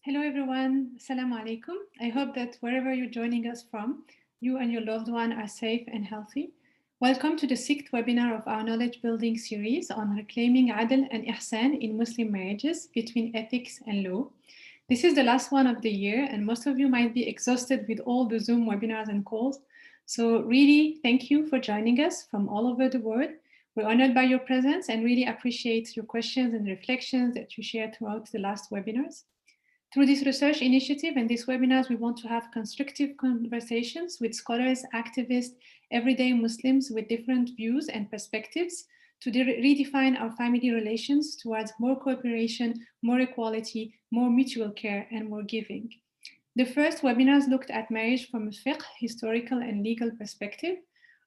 Hello everyone, Assalamu alaikum. I hope that wherever you're joining us from, you and your loved one are safe and healthy. Welcome to the sixth webinar of our knowledge building series on reclaiming adl and ihsan in Muslim marriages between ethics and law. This is the last one of the year and most of you might be exhausted with all the Zoom webinars and calls. So really thank you for joining us from all over the world. We're honored by your presence and really appreciate your questions and reflections that you shared throughout the last webinars. Through this research initiative and these webinars, we want to have constructive conversations with scholars, activists, everyday Muslims with different views and perspectives to redefine our family relations towards more cooperation, more equality, more mutual care, and more giving. The first webinars looked at marriage from a fiqh, historical and legal perspective.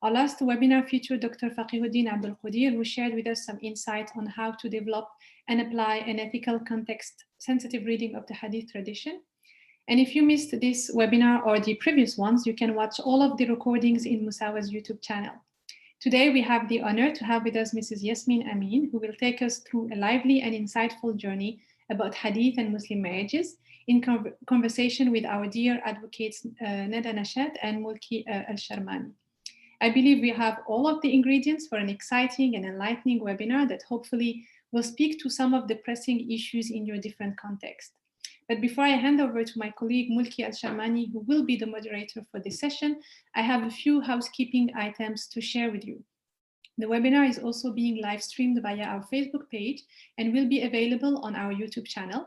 Our last webinar featured Dr. Faqihuddin Abdul Qadir, who shared with us some insight on how to develop and apply an ethical context-sensitive reading of the Hadith tradition. And if you missed this webinar or the previous ones, you can watch all of the recordings in Musawah's YouTube channel. Today, we have the honor to have with us Mrs. Yasmin Amin, who will take us through a lively and insightful journey about Hadith and Muslim marriages in conversation with our dear advocates Nada Nashat and Mulki Al-Sharmani. I believe we have all of the ingredients for an exciting and enlightening webinar that hopefully will speak to some of the pressing issues in your different contexts. But before I hand over to my colleague Mulki Al-Sharmani, who will be the moderator for this session, I have a few housekeeping items to share with you. The webinar is also being live streamed via our Facebook page and will be available on our YouTube channel.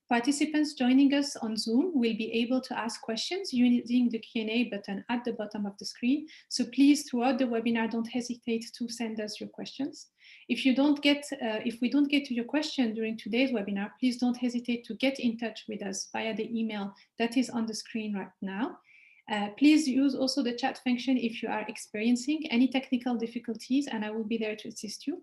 Participants joining us on Zoom will be able to ask questions using the Q&A button at the bottom of the screen. So please, throughout the webinar, don't hesitate to send us your questions. If we don't get to your question during today's webinar, please don't hesitate to get in touch with us via the email that is on the screen right now. Please use also the chat function if you are experiencing any technical difficulties, and I will be there to assist you.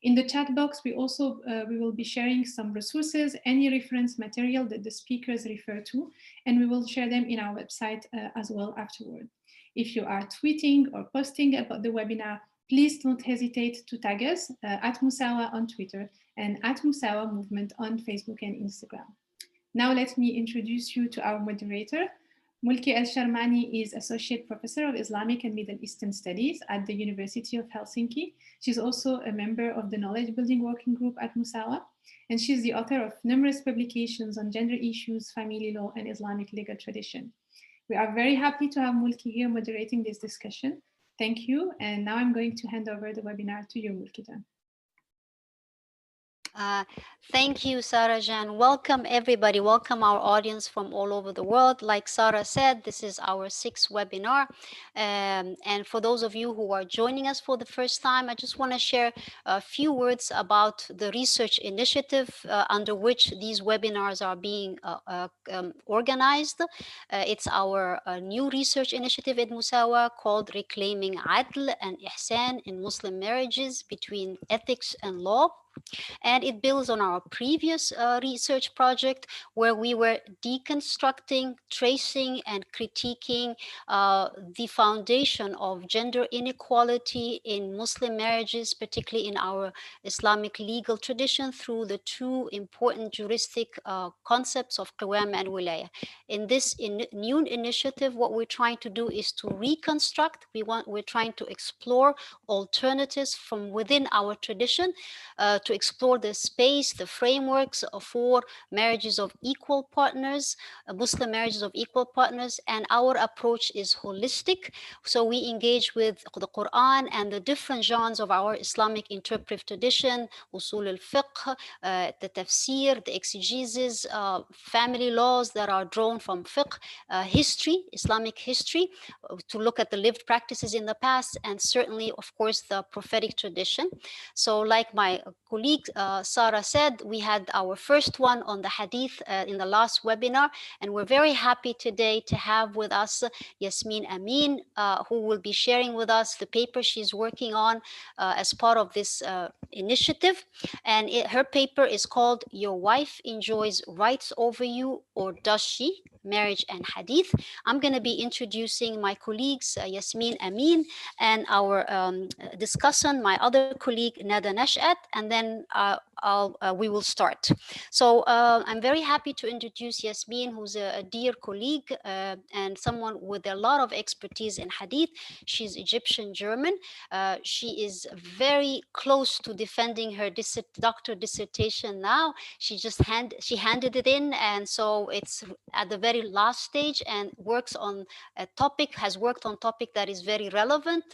In the chat box, we will be sharing some resources, any reference material that the speakers refer to, and we will share them in our website as well afterward. If you are tweeting or posting about the webinar, please don't hesitate to tag us at Musawah on Twitter and at Musawah Movement on Facebook and Instagram. Now let me introduce you to our moderator. Mulki Al-Sharmani is Associate Professor of Islamic and Middle Eastern Studies at the University of Helsinki. She's also a member of the Knowledge Building Working Group at Musawah, and she's the author of numerous publications on gender issues, family law, and Islamic legal tradition. We are very happy to have Mulki here moderating this discussion. Thank you, and now I'm going to hand over the webinar to you, Mulki. Thank you, Sarah Jan. Welcome everybody. Welcome our audience from all over the world. Like Sarah said, this is our sixth webinar. And for those of you who are joining us for the first time, I just want to share a few words about the research initiative under which these webinars are being organized. It's our new research initiative at Musawah called Reclaiming Adl and Ihsan in Muslim Marriages Between Ethics and Law. And it builds on our previous research project where we were deconstructing, tracing, and critiquing the foundation of gender inequality in Muslim marriages, particularly in our Islamic legal tradition, through the two important juristic concepts of qawam and wilaya. In this new initiative, what we're trying to do is to reconstruct. We're trying to explore alternatives from within our tradition to explore the space, the frameworks for marriages of equal partners, Muslim marriages of equal partners, and our approach is holistic. So we engage with the Quran and the different genres of our Islamic interpretive tradition, usul al-fiqh, the tafsir, the exegesis, family laws that are drawn from fiqh, history, Islamic history, to look at the lived practices in the past, and certainly, of course, the prophetic tradition. So like my colleague Sarah said, we had our first one on the Hadith in the last webinar, and we're very happy today to have with us Yasmin Amin, who will be sharing with us the paper she's working on as part of this initiative. And her paper is called "Your Wife Enjoys Rights Over You, or Does She?" marriage and Hadith. I'm going to be introducing my colleagues, Yasmin Amin, and our discussant, my other colleague, Nada Nashat, and then we will start. So I'm very happy to introduce Yasmin, who's a dear colleague and someone with a lot of expertise in Hadith. She's Egyptian German. She is very close to defending her doctor dissertation now. She handed it in, and so it's at the very last stage, and has worked on topic that is very relevant,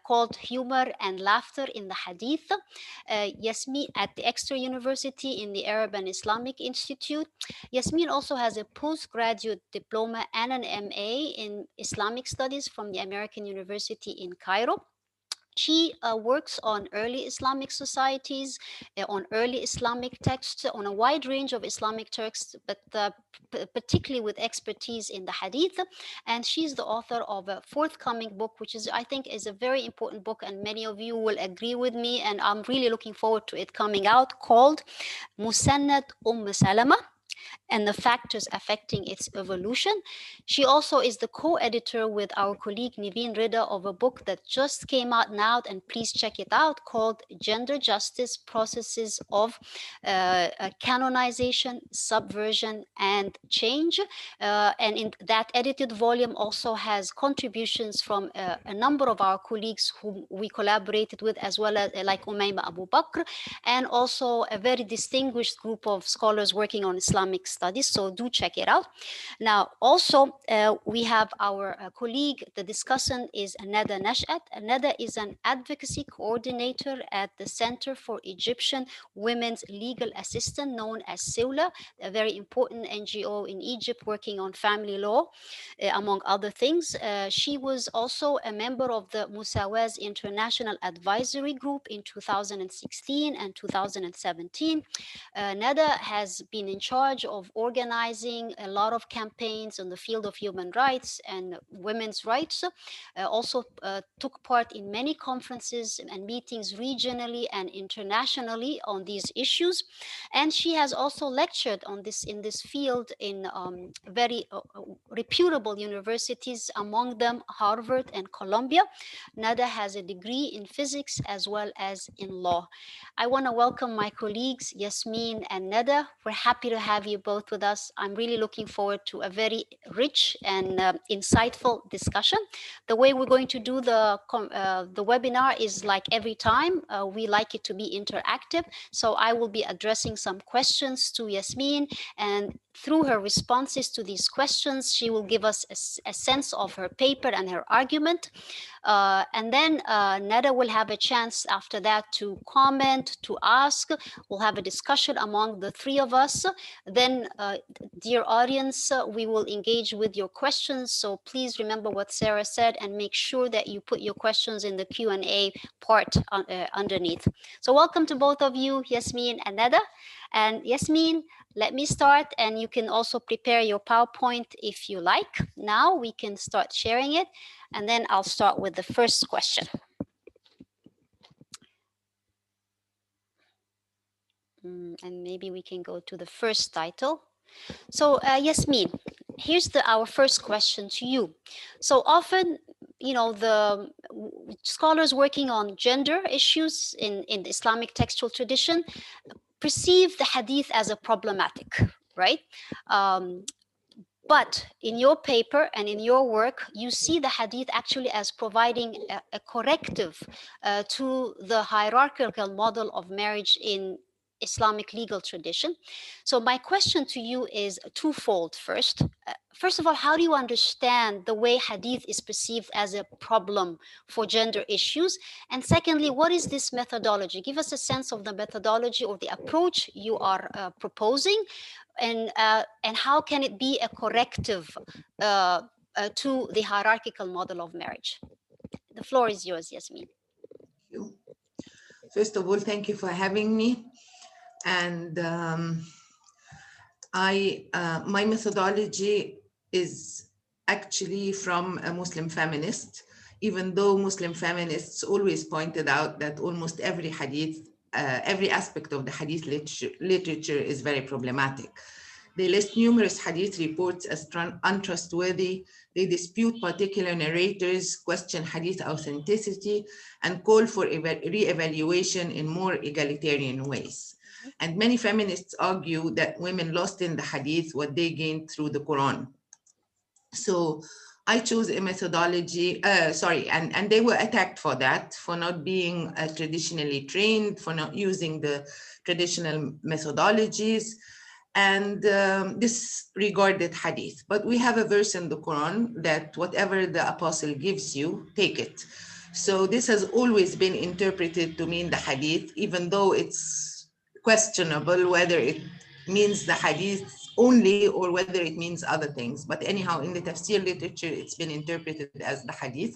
called humor and laughter in the Hadith. Yasmin at the Exeter University in the Arab and Islamic Institute. Yasmin also has a postgraduate diploma and an MA in Islamic Studies from the American University in Cairo. She works on early Islamic societies, on early Islamic texts, on a wide range of Islamic texts, but particularly with expertise in the Hadith. And she's the author of a forthcoming book, which I think is a very important book, and many of you will agree with me, and I'm really looking forward to it coming out, called Musannad Salama and the factors affecting its evolution. She also is the co-editor with our colleague Niveen Rida of a book that just came out now, and please check it out, called Gender Justice, Processes of Canonization, Subversion, and Change. And in that edited volume also has contributions from a number of our colleagues whom we collaborated with, as well as like Umayma Abu Bakr, and also a very distinguished group of scholars working on Islamic studies, so do check it out. Now, also, we have our colleague, the discussant is Nada Nashat. Nada is an advocacy coordinator at the Center for Egyptian Women's Legal Assistance, known as CEWLA, a very important NGO in Egypt working on family law, among other things. She was also a member of the Musawah's International Advisory Group in 2016 and 2017. Nada has been in charge of organizing a lot of campaigns in the field of human rights and women's rights. Also took part in many conferences and meetings regionally and internationally on these issues. And she has also lectured on in this field in very reputable universities, among them Harvard and Columbia. Nada has a degree in physics as well as in law. I want to welcome my colleagues, Yasmin and Nada. We're happy to have you both with us. I'm really looking forward to a very rich and insightful discussion. The way we're going to do the webinar is like every time. We like it to be interactive. So I will be addressing some questions to Yasmin, and through her responses to these questions, she will give us a sense of her paper and her argument. And then Nada will have a chance after that to comment, to ask. We'll have a discussion among the three of us. Then, dear audience, we will engage with your questions. So please remember what Sarah said and make sure that you put your questions in the Q&A part underneath. So welcome to both of you, Yasmin and Nada. And Yasmin, let me start, and you can also prepare your PowerPoint if you like. Now we can start sharing it, and then I'll start with the first question. And maybe we can go to the first title. So Yasmin, here's our first question to you. So often, you know, the scholars working on gender issues in the Islamic textual tradition perceive the Hadith as a problematic, right? But in your paper and in your work, you see the Hadith actually as providing a corrective to the hierarchical model of marriage in Islamic legal tradition. So my question to you is twofold. First of all, how do you understand the way Hadith is perceived as a problem for gender issues? And secondly, what is this methodology? Give us a sense of the methodology or the approach you are proposing, and how can it be a corrective to the hierarchical model of marriage? The floor is yours, Yasmin. Thank you. First of all, thank you for having me. And my methodology is actually from a Muslim feminist, even though Muslim feminists always pointed out that almost every hadith, every aspect of the hadith literature is very problematic. They list numerous hadith reports as untrustworthy. They dispute particular narrators, question hadith authenticity, and call for re-evaluation in more egalitarian ways. And many feminists argue that women lost in the hadith what they gained through the Quran. So I chose a methodology, and they were attacked for that, for not being traditionally trained, for not using the traditional methodologies, and disregarded hadith. But we have a verse in the Quran that whatever the apostle gives you, take it. So this has always been interpreted to mean the hadith, even though it's questionable whether it means the hadith only or whether it means other things. But anyhow, in the tafsir literature, it's been interpreted as the hadith.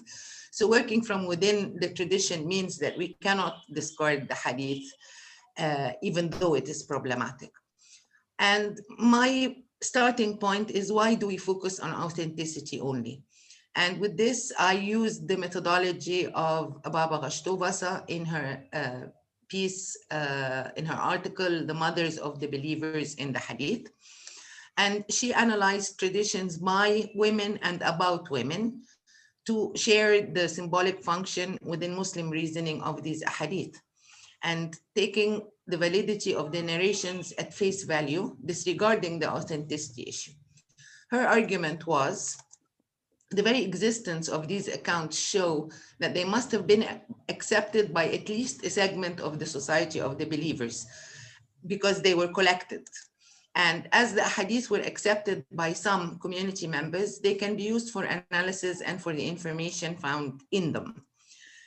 So working from within the tradition means that we cannot discard the hadith, even though it is problematic. And my starting point is, why do we focus on authenticity only? And with this, I used the methodology of Baba Gashtovasa in her piece, in her article, The Mothers of the Believers in the Hadith. And she analyzed traditions by women and about women to share the symbolic function within Muslim reasoning of these hadith, and taking the validity of the narrations at face value, disregarding the authenticity issue. Her argument was, the very existence of these accounts show that they must have been accepted by at least a segment of the society of the believers, because they were collected. And as the hadith were accepted by some community members, they can be used for analysis and for the information found in them.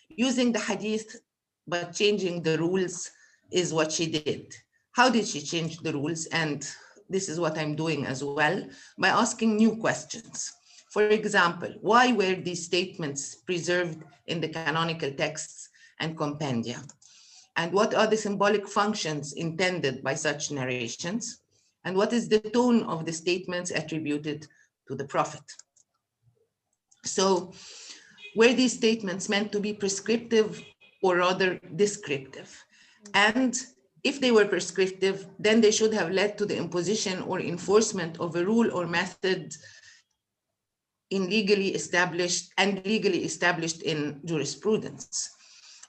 Using the hadith, but changing the rules is what she did. How did she change the rules? And this is what I'm doing as well, by asking new questions. For example, why were these statements preserved in the canonical texts and compendia? And what are the symbolic functions intended by such narrations? And what is the tone of the statements attributed to the Prophet? So were these statements meant to be prescriptive or rather descriptive? And if they were prescriptive, then they should have led to the imposition or enforcement of a rule or method in legally established in jurisprudence.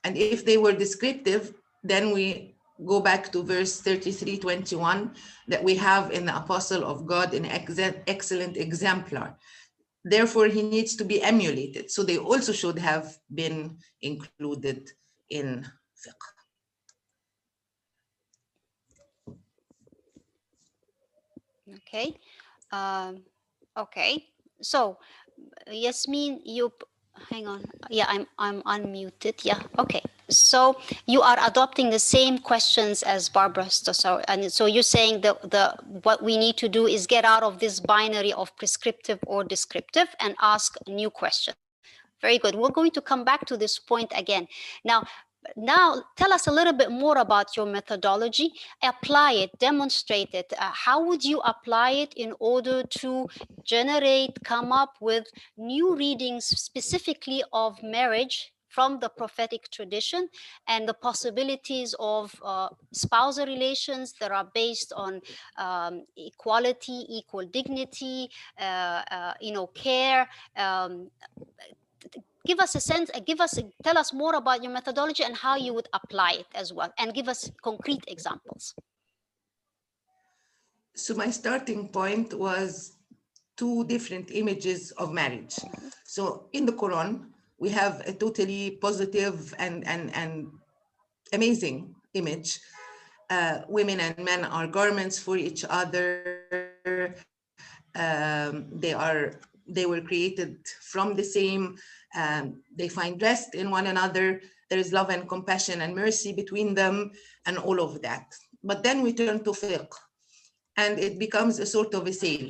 And if they were descriptive, then we go back to verse 33:21 that we have in the Apostle of God, an excellent exemplar. Therefore, he needs to be emulated. So they also should have been included in fiqh. Okay. Okay. So, Yasmin, hang on. Yeah, I'm unmuted. Yeah. Okay. So you are adopting the same questions as Barbara. So, and so you're saying what we need to do is get out of this binary of prescriptive or descriptive and ask new questions. Very good. We're going to come back to this point again. Now tell us a little bit more about your methodology. Apply it, demonstrate it. How would you apply it in order to come up with new readings specifically of marriage from the prophetic tradition, and the possibilities of spousal relations that are based on equality, equal dignity, care. Give us a sense, tell us more about your methodology and how you would apply it as well, and give us concrete examples. So my starting point was two different images of marriage. So in the Quran, we have a totally positive and amazing image. Women and men are garments for each other. They were created from the same. They find rest in one another. There is love and compassion and mercy between them, and all of that. But then we turn to fiqh, and it becomes a sort of a sale.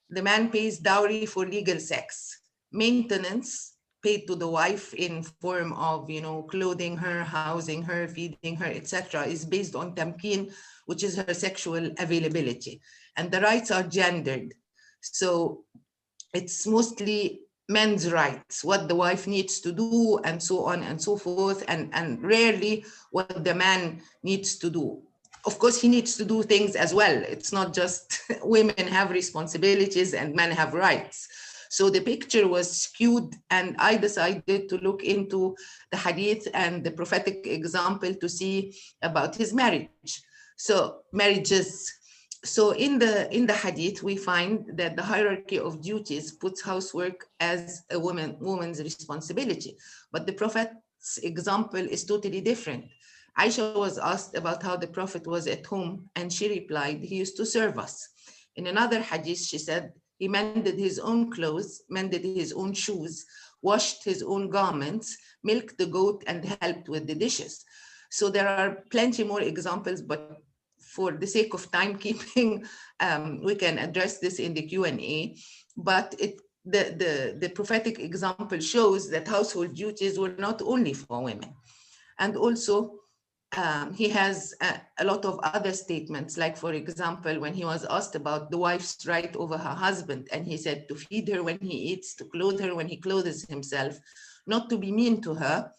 The man pays dowry for legal sex. Maintenance paid to the wife in form of, clothing her, housing her, feeding her, etc., is based on tamkeen, which is her sexual availability. And the rights are gendered. So it's mostly men's rights, what the wife needs to do, and so on and so forth, and rarely what the man needs to do. of course, he needs to do things as well. It's not just women have responsibilities and men have rights. So the picture was skewed, and I decided to look into the Hadith and the prophetic example to see about his marriage. So marriages. So in the Hadith, we find that the hierarchy of duties puts housework as a woman's responsibility. But the Prophet's example is totally different. Aisha was asked about how the Prophet was at home, and she replied, he used to serve us. In another Hadith, she said, he mended his own clothes, mended his own shoes, washed his own garments, milked the goat, and helped with the dishes. So there are plenty more examples, but for the sake of timekeeping, we can address this in the Q&A. But the prophetic example shows that household duties were not only for women. And also, he has a lot of other statements, like, for example, when he was asked about the wife's right over her husband, and he said to feed her when he eats, to clothe her when he clothes himself, not to be mean to her,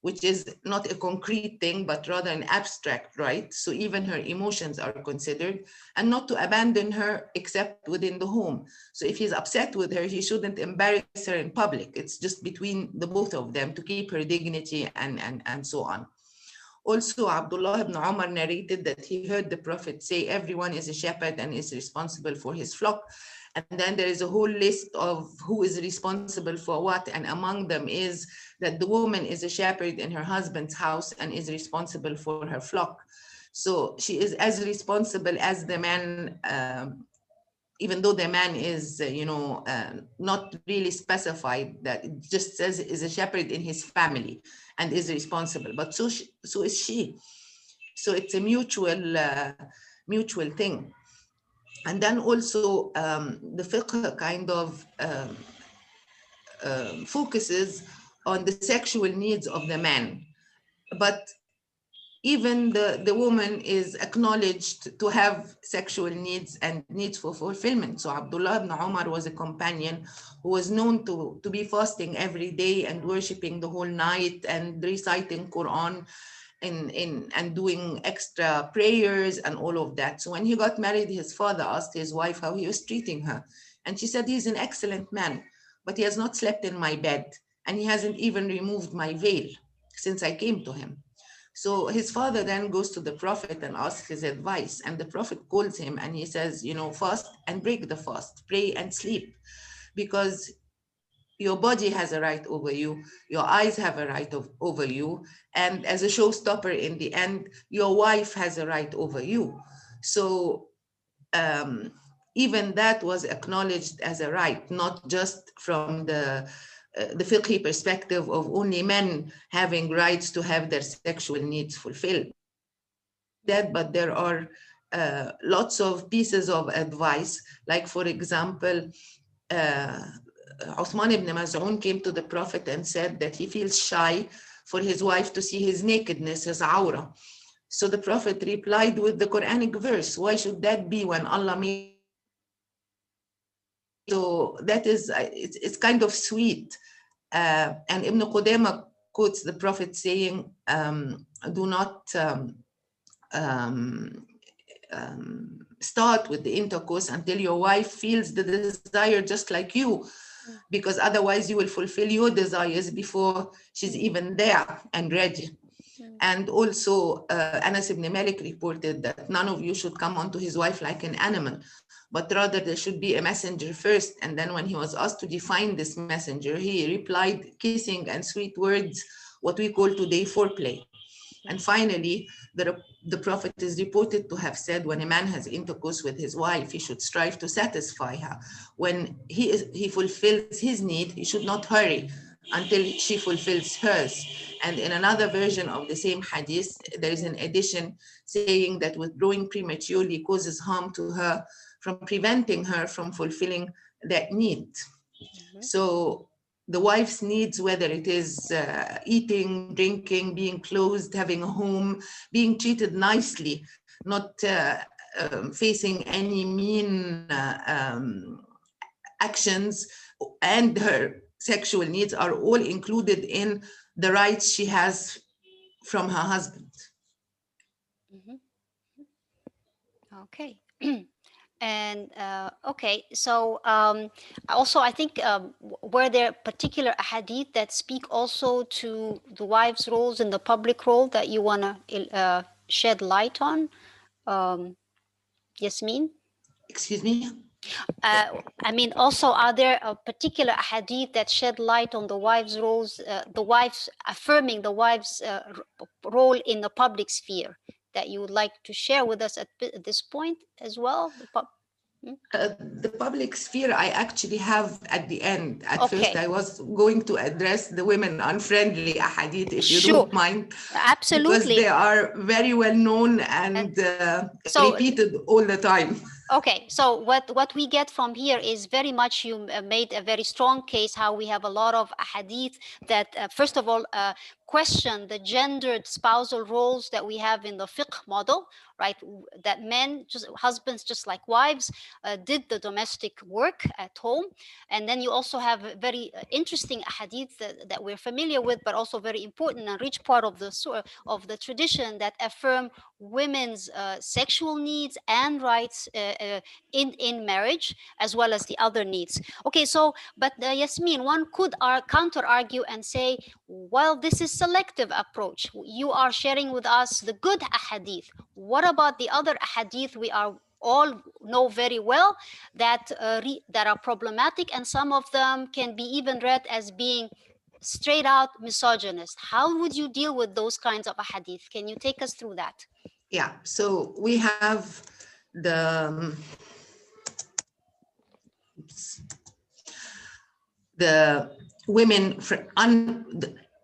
which is not a concrete thing, but rather an abstract right. So even her emotions are considered, and not to abandon her except within the home. So if he's upset with her, he shouldn't embarrass her in public. It's just between the both of them to keep her dignity and so on. Also, Abdullah ibn Umar narrated that he heard the Prophet say, everyone is a shepherd and is responsible for his flock. And then there is a whole list of who is responsible for what. And among them is that the woman is a shepherd in her husband's house and is responsible for her flock. So she is as responsible as the man, even though the man is, not really specified, that it just says is a shepherd in his family and is responsible, but so is she. So it's a mutual thing. And then also the fiqh kind of focuses on the sexual needs of the man, but even the woman is acknowledged to have sexual needs and needs for fulfillment. So Abdullah ibn Umar was a companion who was known to be fasting every day and worshiping the whole night and reciting Quran and doing extra prayers and all of that. So when he got married, his father asked his wife how he was treating her. And she said, he's an excellent man, but he has not slept in my bed, and he hasn't even removed my veil since I came to him. So his father then goes to the Prophet and asks his advice, and the Prophet calls him and he says, fast and break the fast, pray and sleep, because your body has a right over you, your eyes have a right over you, and as a showstopper in the end, your wife has a right over you. So even that was acknowledged as a right, not just from the fiqhi perspective of only men having rights to have their sexual needs fulfilled. But there are lots of pieces of advice, like, for example, Uthman ibn Maz'un came to the Prophet and said that he feels shy for his wife to see his nakedness, his awrah. So the Prophet replied with the Quranic verse, why should that be when Allah made? So that is, it's kind of sweet. And Ibn Qudama quotes the Prophet saying, do not start with the intercourse until your wife feels the desire just like you, because otherwise you will fulfill your desires before she's even there and ready. And also Anas ibn Malik reported that none of you should come onto his wife like an animal, but rather there should be a messenger first. And then when he was asked to define this messenger, he replied, kissing and sweet words, what we call today foreplay. And finally, the Prophet is reported to have said, when a man has intercourse with his wife, he should strive to satisfy her. When he fulfills his need, he should not hurry until she fulfills hers. And in another version of the same hadith, there is an addition saying that withdrawing prematurely causes harm to her from preventing her from fulfilling that need. So the wife's needs, whether it is eating, drinking, being clothed, having a home, being treated nicely, not facing any mean actions, and her sexual needs are all included in the rights she has from her husband. Okay. And okay, so also I think were there particular hadith that speak also to the wives' roles in the public role that you want to shed light on, Yasmin? Excuse me? I mean, also, are there a particular hadith that shed light on the wives' roles, the wives affirming the wives' role in the public sphere that you would like to share with us at this point as well? The public sphere I actually have at the end. At first, Okay. I was going to address the women unfriendly ahadith, if you Sure. don't mind. Absolutely. Because they are very well known and so- repeated all the time. Okay, so what we get from here is very much, you made a very strong case how we have a lot of hadith that first of all question the gendered spousal roles that we have in the fiqh model, right? That men, just husbands, just like wives, did the domestic work at home. And then you also have a very interesting hadith that we're familiar with, but also very important and rich part of the tradition that affirm women's sexual needs and rights in marriage, as well as the other needs. Okay, so but Yasmin, one could counter argue and say, well, this is selective approach. You are sharing with us the good ahadith. What about the other ahadith we are all know very well that that are problematic, and some of them can be even read as being straight out misogynist? How would you deal with those kinds of ahadith? Can you take us through that? Yeah, so we have the women,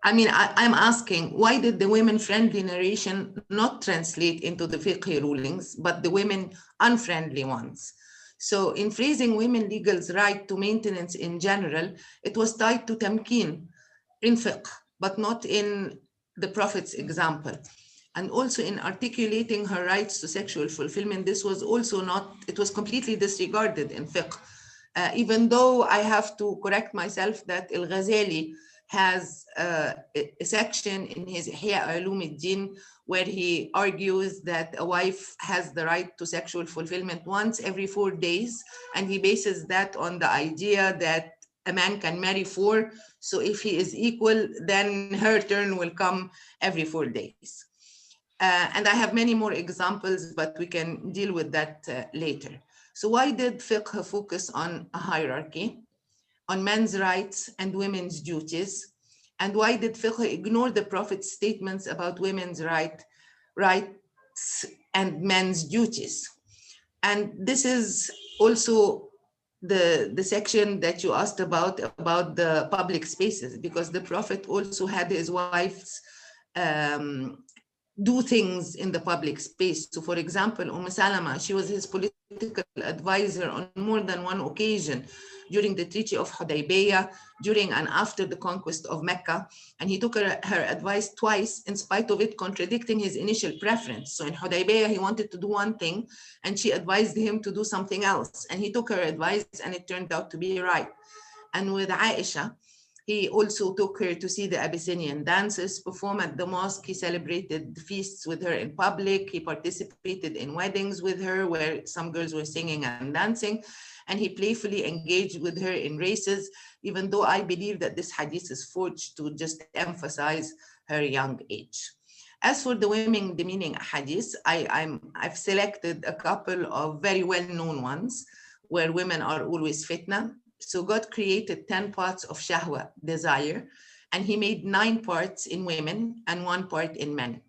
I'm asking, why did the women-friendly narration not translate into the fiqh rulings, but the women-unfriendly ones? So in phrasing women legal's right to maintenance in general, it was tied to tamkeen in fiqh, but not in the Prophet's example. And also in articulating her rights to sexual fulfillment, this was also not, it was completely disregarded in fiqh. Even though I have to correct myself that Al-Ghazali has a section in his Ihya Ulum al-Din where he argues that a wife has the right to sexual fulfillment once every 4 days, and he bases that on the idea that a man can marry 4, so if he is equal, then her turn will come every 4 days. And I have many more examples, but we can deal with that later. So why did fiqh focus on a hierarchy, on men's rights and women's duties? And why did fiqh ignore the Prophet's statements about women's rights and men's duties? And this is also the section that you asked about the public spaces, because the Prophet also had his wives do things in the public space. So for example, Salama, she was his political advisor on more than one occasion during the Treaty of Hudaybiyah, during and after the conquest of Mecca. And he took her advice twice, in spite of it contradicting his initial preference. So in Hudaybiyah, he wanted to do one thing, and she advised him to do something else. And he took her advice, and it turned out to be right. And with Aisha, he also took her to see the Abyssinian dances perform at the mosque. He celebrated feasts with her in public. He participated in weddings with her where some girls were singing and dancing. And he playfully engaged with her in races, even though I believe that this hadith is forged to just emphasize her young age. As for the women demeaning hadith, I've selected a couple of very well-known ones where women are always fitna. So God created 10 parts of shahwa, desire, and he made 9 parts in women and 1 part in men.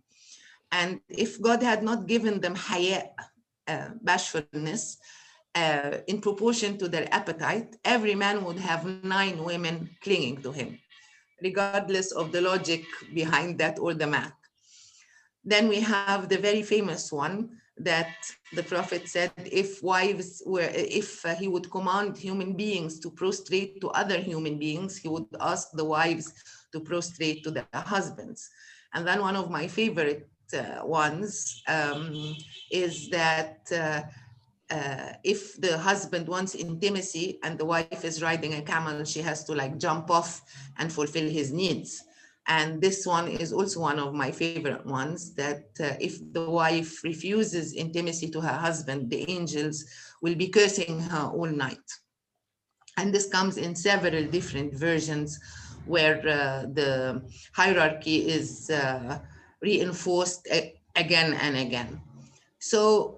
And if God had not given them haya, bashfulness, in proportion to their appetite, every man would have 9 women clinging to him, regardless of the logic behind that or the math. Then we have the very famous one that the Prophet said, if he would command human beings to prostrate to other human beings, he would ask the wives to prostrate to their husbands. And then one of my favorite ones is that if the husband wants intimacy and the wife is riding a camel, she has to like jump off and fulfill his needs. And this one is also one of my favorite ones, that if the wife refuses intimacy to her husband, the angels will be cursing her all night. And this comes in several different versions where the hierarchy is reinforced again and again. So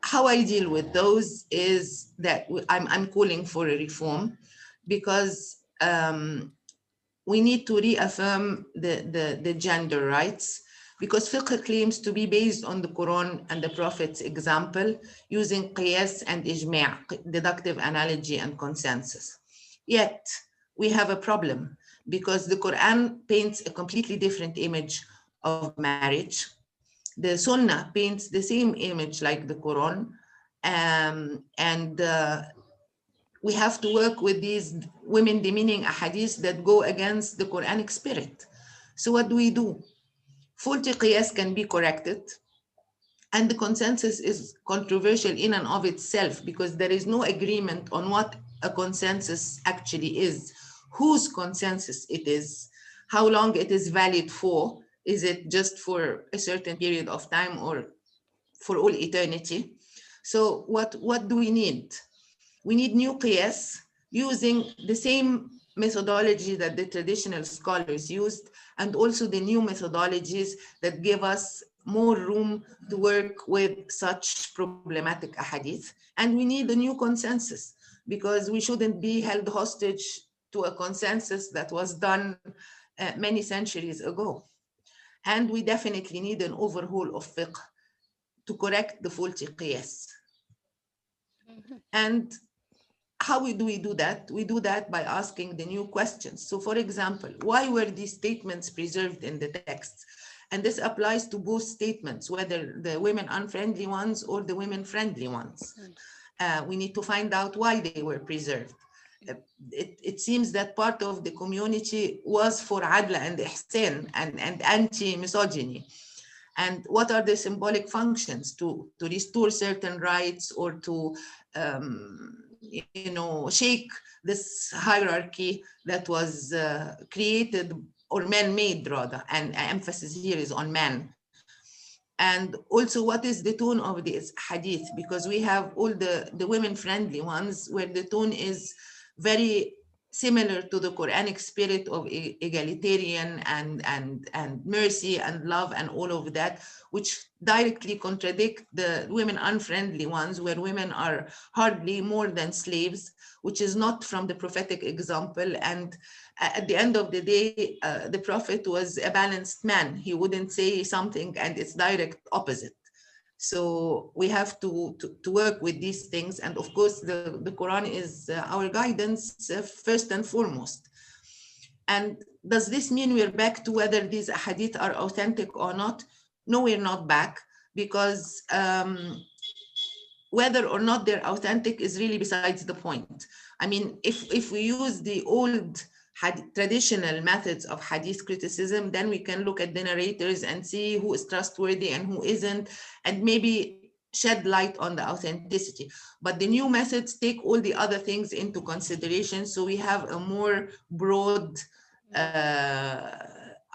how I deal with those is that I'm calling for a reform, because we need to reaffirm the gender rights, because fiqh claims to be based on the Quran and the Prophet's example, using qiyas and ijma', deductive analogy and consensus. Yet we have a problem, because the Quran paints a completely different image of marriage. The Sunnah paints the same image like the Quran, and we have to work with these women demeaning ahadith that go against the Quranic spirit. So what do? Faulty qiyas can be corrected, and the consensus is controversial in and of itself, because there is no agreement on what a consensus actually is, whose consensus it is, how long it is valid for. Is it just for a certain period of time or for all eternity? So what do we need? We need new qiyas using the same methodology that the traditional scholars used, and also the new methodologies that give us more room to work with such problematic ahadith. And we need a new consensus, because we shouldn't be held hostage to a consensus that was done many centuries ago. And we definitely need an overhaul of fiqh to correct the faulty qiyas. And how do we do that? We do that by asking the new questions. So for example, why were these statements preserved in the texts? And this applies to both statements, whether the women unfriendly ones or the women friendly ones. We need to find out why they were preserved. It seems that part of the community was for adla and ihsan and anti-misogyny. And what are the symbolic functions? To restore certain rights, or to shake this hierarchy that was created, or man-made rather, and emphasis here is on man. And also, what is the tone of this hadith? Because we have all the women-friendly ones where the tone is very similar to the Quranic spirit of egalitarian and mercy and love and all of that, which directly contradict the women unfriendly ones, where women are hardly more than slaves, which is not from the prophetic example. And at the end of the day, the prophet was a balanced man. He wouldn't say something and it's direct opposite. So we have to work with these things. And of course, the Quran is our guidance first and foremost. And does this mean we're back to whether these hadith are authentic or not? No, we're not back, because whether or not they're authentic is really besides the point. I mean, if we use the old traditional methods of hadith criticism, then we can look at the narrators and see who is trustworthy and who isn't, and maybe shed light on the authenticity. But the new methods take all the other things into consideration, so we have a more broad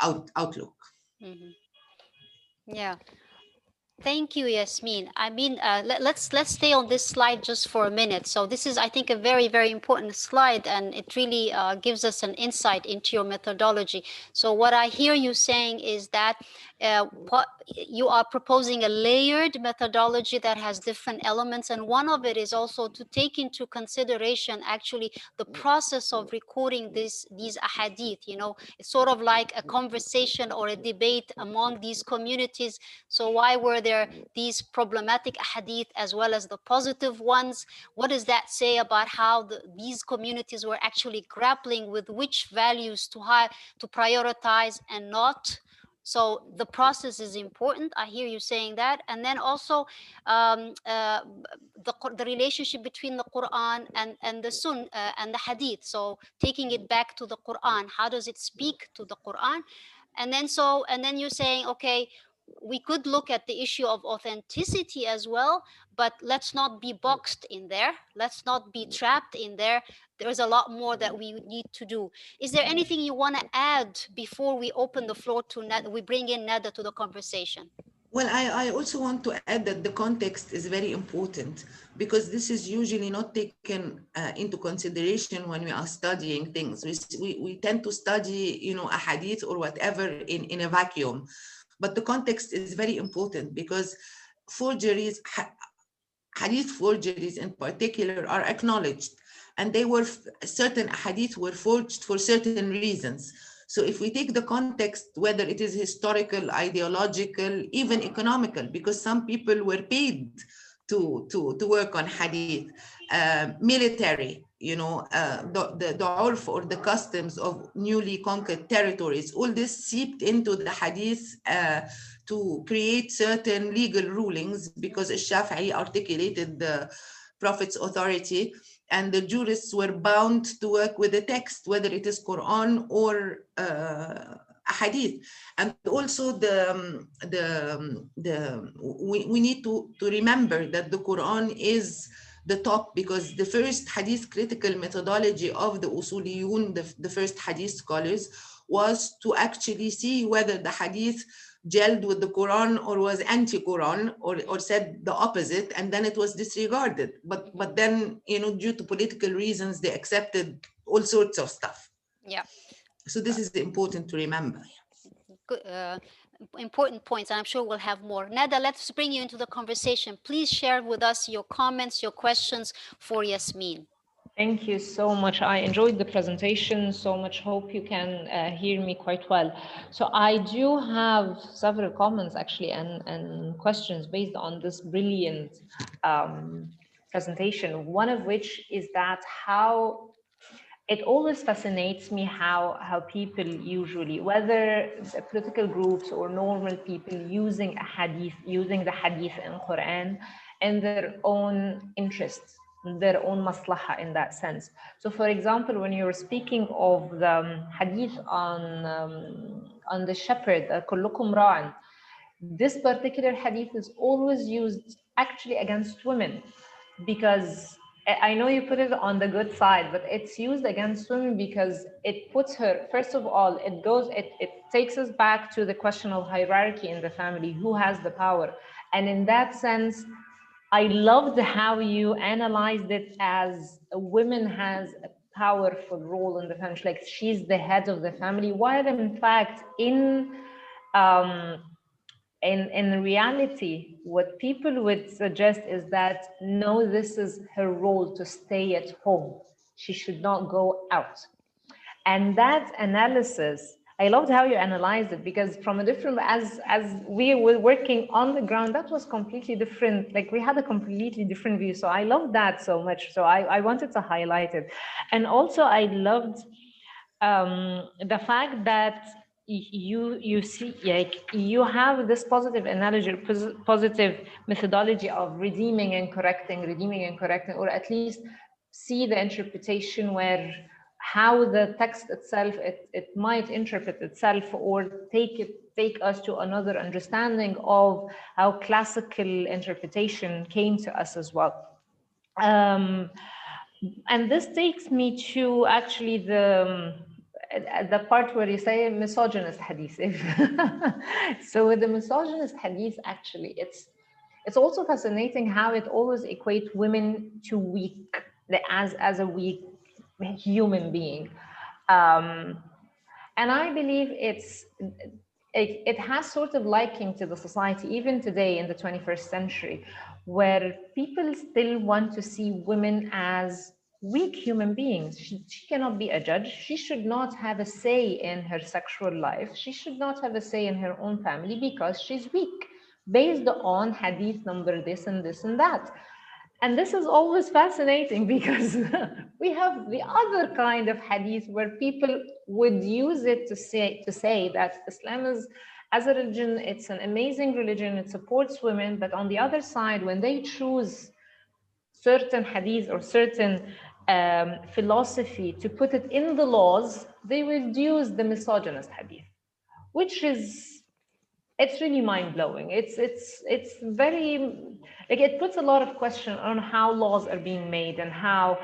outlook. Mm-hmm. Yeah. Thank you, Yasmin. I mean, let's stay on this slide just for a minute. So this is, I think, a very, very important slide, and it really gives us an insight into your methodology. So what I hear you saying is that what you are proposing a layered methodology that has different elements, and one of it is also to take into consideration actually the process of recording these ahadith. You know, it's sort of like a conversation or a debate among these communities. So why were there these problematic hadith as well as the positive ones? What does that say about how these communities were actually grappling with which values to prioritize and not? So the process is important. I hear you saying that. And then also the relationship between the Quran and the Sunnah and the Hadith. So taking it back to the Quran, how does it speak to the Quran? And then you're saying, okay, we could look at the issue of authenticity as well, but let's not be boxed in there. Let's not be trapped in there. There's a lot more that we need to do. Is there anything you want to add before we open the floor to Nada? We bring in Nada to the conversation. Well, I also want to add that the context is very important, because this is usually not taken into consideration when we are studying things. We tend to study, you know, a hadith or whatever in a vacuum, but the context is very important, because forgeries, hadith forgeries in particular, are acknowledged, and they were, certain hadith were forged for certain reasons. So if we take the context, whether it is historical, ideological, even economical, because some people were paid to work on hadith, military, you know, the urf or the customs of newly conquered territories, all this seeped into the hadith to create certain legal rulings, because Shafi'i articulated the Prophet's authority, and the jurists were bound to work with the text, whether it is Quran or Hadith. And also we need to remember that the Quran is the top, because the first Hadith critical methodology of the Usuliyun, the first Hadith scholars, was to actually see whether the Hadith gelled with the Quran or was anti-Quran, or said the opposite, and then it was disregarded. But then, you know, due to political reasons, they accepted all sorts of stuff. Yeah. So this is important to remember. Good, important points, and I'm sure we'll have more. Nada, let's bring you into the conversation. Please share with us your comments, your questions for Yasmin. Thank you so much. I enjoyed the presentation so much. Hope you can hear me quite well. So I do have several comments actually and questions based on this brilliant presentation. One of which is that how it always fascinates me how people usually, whether political groups or normal people, using a hadith, using the hadith in Quran in their own interests, their own maslaha in that sense. So for example, when you were speaking of the hadith on the shepherd, kullukum ra'an, this particular hadith is always used actually against women, because I know you put it on the good side, but it's used against women because it puts her, first of all, it takes us back to the question of hierarchy in the family, who has the power. And in that sense, I loved how you analyzed it as a woman has a powerful role in the family, like she's the head of the family, while in fact in reality, what people would suggest is that no, this is her role to stay at home. She should not go out. And that analysis, I loved how you analyzed it, because from a different, as we were working on the ground, that was completely different. Like we had a completely different view. So I loved that so much. So I wanted to highlight it. And also I loved the fact that you see, like you have this positive analogy, positive methodology of redeeming and correcting, or at least see the interpretation where how the text itself, it might interpret itself, or take us to another understanding of how classical interpretation came to us as well. And this takes me to actually the part where you say misogynist hadith. So with the misogynist hadith, actually, it's also fascinating how it always equates women to weak, as a weak human being. And I believe it has sort of liking to the society, even today in the 21st century, where people still want to see women as weak human beings. She cannot be a judge. She should not have a say in her sexual life. She should not have a say in her own family because she's weak, based on hadith number this and this and that. And this is always fascinating because we have the other kind of hadith where people would use it to say that Islam is, as a religion, it's an amazing religion, it supports women, but on the other side, when they choose certain hadith or certain philosophy to put it in the laws, they will use the misogynist hadith, which is it's really mind-blowing. It's very, like, it puts a lot of question on how laws are being made and how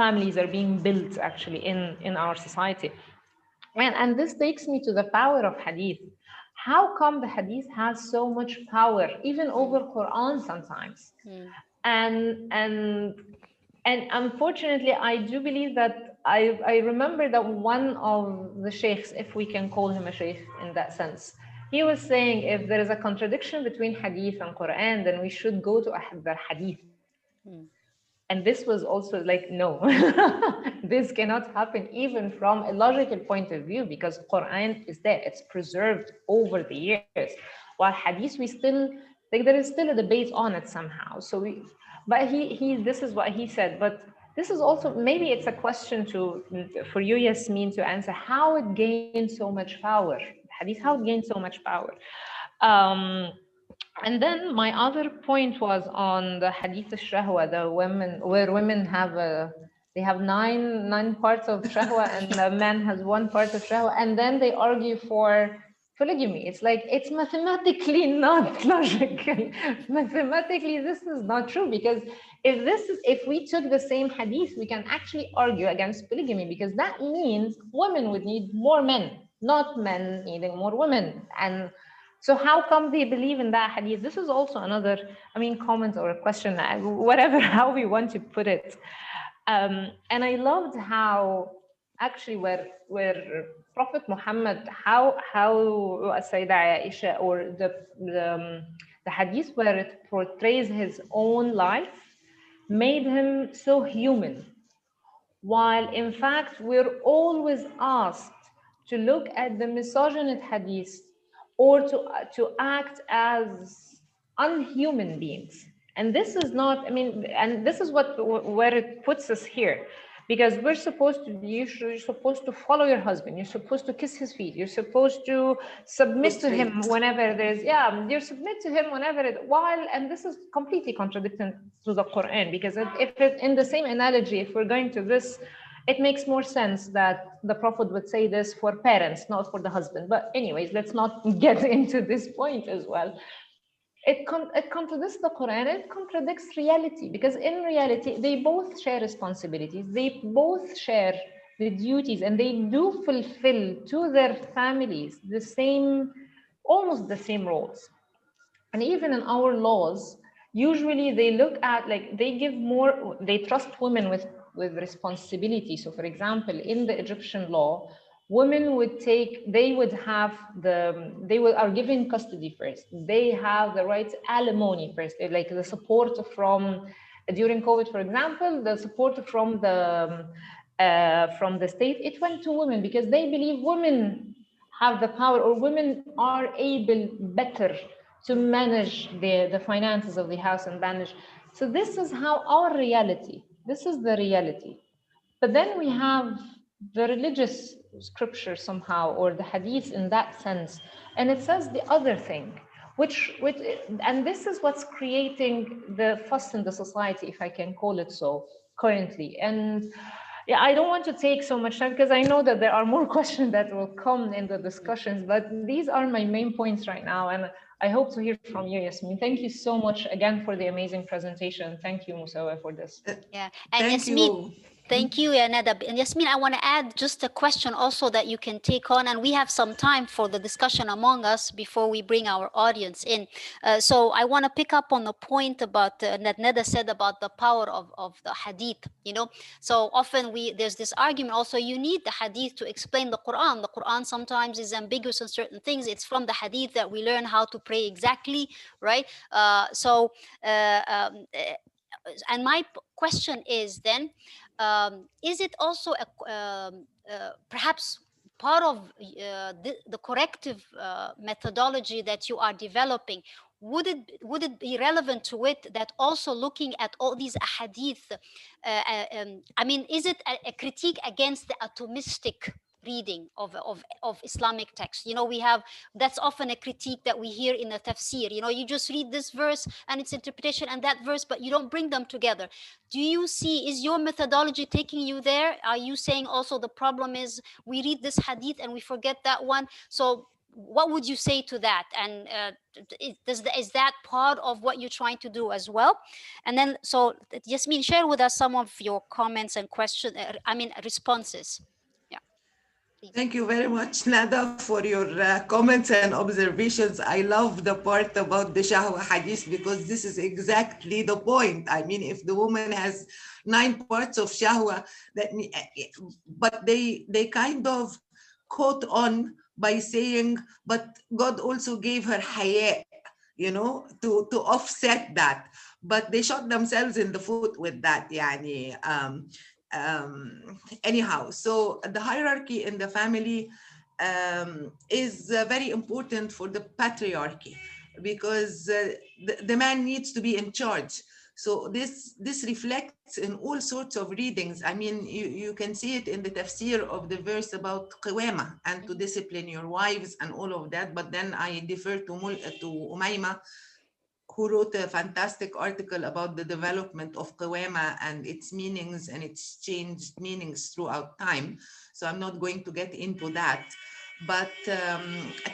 families are being built actually in our society. And this takes me to the power of hadith. How come the hadith has so much power, even over Quran sometimes? And unfortunately, I do believe that I remember that one of the sheikhs, if we can call him a sheikh in that sense, he was saying if there is a contradiction between hadith and Quran, then we should go to the hadith. And this was also like, no, this cannot happen even from a logical point of view, because Quran is there, it's preserved over the years. While hadith, we still, like, there is still a debate on it somehow. So but this is what he said. But this is also, maybe it's a question for you, Yasmin, to answer how it gained so much power. Hadith, how it gained so much power. And then my other point was on the Hadith al-Shahwa, the women, where women have they have nine parts of shahwa and the man has one part of shahwa, and then they argue for polygamy. It's like, it's mathematically not logical. Mathematically, this is not true, because if we took the same hadith, we can actually argue against polygamy, because that means women would need more men, not men needing more women. And so how come they believe in that hadith? This is also another, comment or a question, whatever, how we want to put it. And I loved how actually where Prophet Muhammad, how Sayyidah Aisha, or the hadith where it portrays his own life, made him so human. While in fact, we're always asked to look at the misogynist hadith, or to act as unhuman beings. And this is not, and this is where it puts us here, because you're supposed to follow your husband, you're supposed to kiss his feet, you're supposed to submit to him whenever you submit to him whenever and this is completely contradicting to the Quran, because in the same analogy, if we're going to this, it makes more sense that the Prophet would say this for parents, not for the husband. But anyways, let's not get into this point as well. It contradicts the Quran, it contradicts reality, because in reality, they both share responsibilities, they both share the duties, and they do fulfill to their families almost the same roles. And even in our laws, usually they look at, like, they trust women with responsibility. So for example, in the Egyptian law, women are given custody first. They have the right to alimony first, like the support from, during COVID, for example, the support from the state, it went to women, because they believe women have the power, or women are able better to manage the finances of the house and manage. So this is how our reality, this is the reality. But then we have the religious scripture somehow, or the hadith in that sense, and it says the other thing, and this is what's creating the fuss in the society, if I can call it so, currently. And yeah, I don't want to take so much time, because I know that there are more questions that will come in the discussions, but these are my main points right now, and I hope to hear from you, Yasmin. Thank you so much again for the amazing presentation. Thank you, Musawah, for this. Yeah, and Yasmin, thank you, Nada. And Yasmin, I want to add just a question also that you can take on, and we have some time for the discussion among us before we bring our audience in. So I want to pick up on the point about that Nada said about the power of the hadith. So often there's this argument also, you need the hadith to explain the Quran. The Quran sometimes is ambiguous on certain things. It's from the hadith that we learn how to pray exactly, right? And my question is then, is it also perhaps part of the corrective methodology that you are developing? Would it be relevant to it that also looking at all these ahadith, is it a critique against the atomistic reading of Islamic text? That's often a critique that we hear in the tafsir. You just read this verse and its interpretation and that verse, but you don't bring them together. Do you see, is your methodology taking you there? Are you saying also the problem is we read this hadith and we forget that one? So what would you say to that? And is that part of what you're trying to do as well? And then, so Yasmin, share with us some of your comments and questions, responses. Yeah. Please. Thank you very much, Nada, for your comments and observations. I love the part about the Shahwa Hadith because this is exactly the point. I mean, if the woman has 9 parts of Shahwa, but they kind of caught on by saying, but God also gave her haya, to offset that. But they shot themselves in the foot with that, yani. Anyhow, so the hierarchy in the family is very important for the patriarchy because the man needs to be in charge. So this reflects in all sorts of readings. I mean, you can see it in the tafsir of the verse about qiwama and to discipline your wives and all of that. But then I defer to Umayma, who wrote a fantastic article about the development of qiwama and its meanings and its changed meanings throughout time. So I'm not going to get into that. But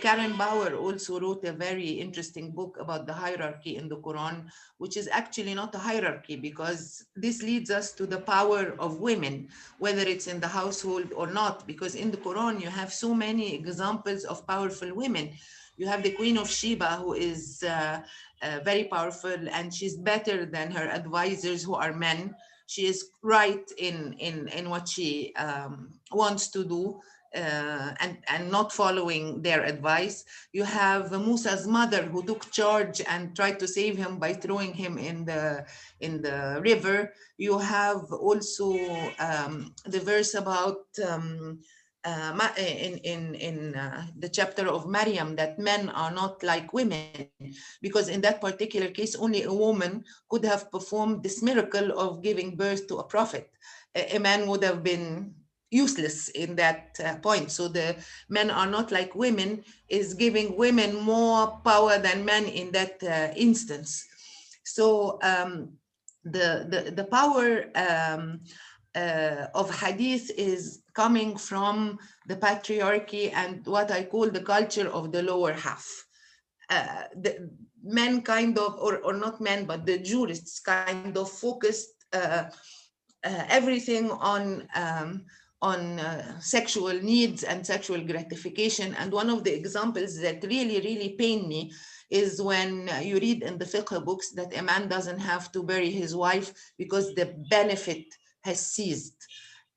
Karen Bauer also wrote a very interesting book about the hierarchy in the Quran, which is actually not a hierarchy because this leads us to the power of women, whether it's in the household or not, because in the Quran you have so many examples of powerful women. You have the Queen of Sheba, who is very powerful, and she's better than her advisors who are men. She is right in what she wants to do. And not following their advice. You have Musa's mother who took charge and tried to save him by throwing him in the river. You have also the verse about in the chapter of Maryam that men are not like women, because in that particular case only a woman could have performed this miracle of giving birth to a prophet. A man would have been useless in that point. So the men are not like women is giving women more power than men in that instance. So the power of Hadith is coming from the patriarchy and what I call the culture of the lower half. The men kind of, or not men, but the jurists kind of focused everything on sexual needs and sexual gratification. And one of the examples that really pain me is when you read in the fiqh books that a man doesn't have to bury his wife because the benefit has ceased.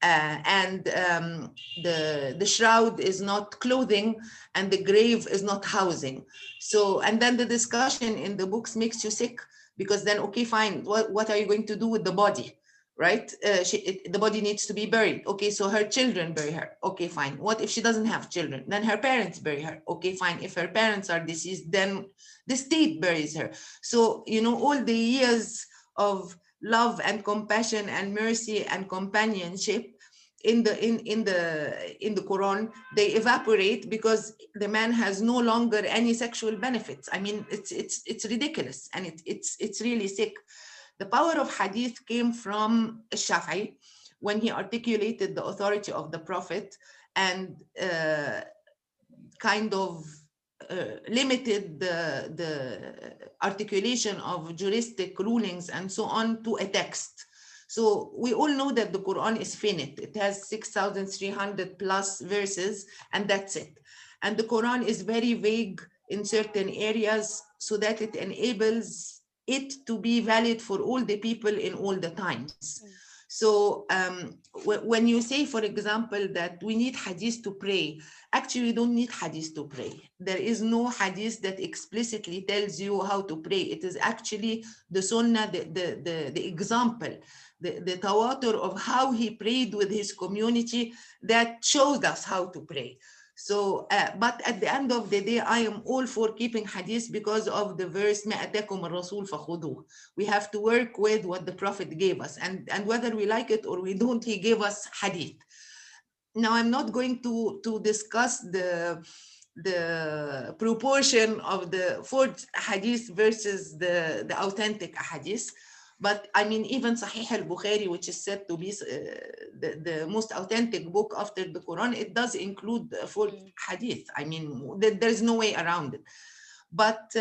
The shroud is not clothing and the grave is not housing. So, and then the discussion in the books makes you sick, because then, okay, fine, what are you going to do with the body? Right? The body needs to be buried. Okay, so her children bury her. Okay, fine. What if she doesn't have children? Then her parents bury her. Okay, fine. If her parents are deceased, then the state buries her. So, all the years of love and compassion and mercy and companionship in the Quran, they evaporate because the man has no longer any sexual benefits. I mean, it's ridiculous, and it's really sick. The power of Hadith came from Shafi'i when he articulated the authority of the Prophet and kind of limited the articulation of juristic rulings and so on to a text. So we all know that the Quran is finite. It has 6,300 plus verses, and that's it. And the Quran is very vague in certain areas so that it enables it to be valid for all the people in all the times. So when you say, for example, that we need hadith to pray, actually we don't need hadith to pray. There is no hadith that explicitly tells you how to pray. It is actually the Sunnah, the example, the tawatur of how he prayed with his community that shows us how to pray. So, but at the end of the day, I am all for keeping hadith because of the verse, مَا أَتَاكُمُ الرَّسُولُ فَخُذُوهُ. We have to work with what the Prophet gave us. And whether we like it or we don't, he gave us hadith. Now, I'm not going to discuss the proportion of the forged hadith versus the authentic hadith. But I mean, even Sahih al-Bukhari, which is said to be the most authentic book after the Quran, it does include full hadith. I mean, there's no way around it. But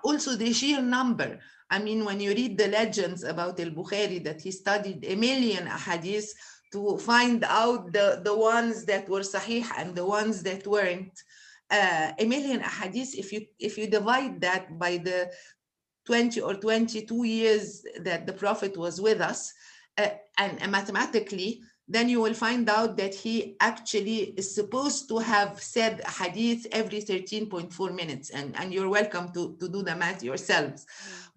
also the sheer number. I mean, when you read the legends about al-Bukhari, that he studied 1 million hadith to find out the ones that were sahih and the ones that weren't. 1 million hadith, if you divide that by the 20 or 22 years that the Prophet was with us, and mathematically, then you will find out that he actually is supposed to have said a hadith every 13.4 minutes. And you're welcome to do the math yourselves.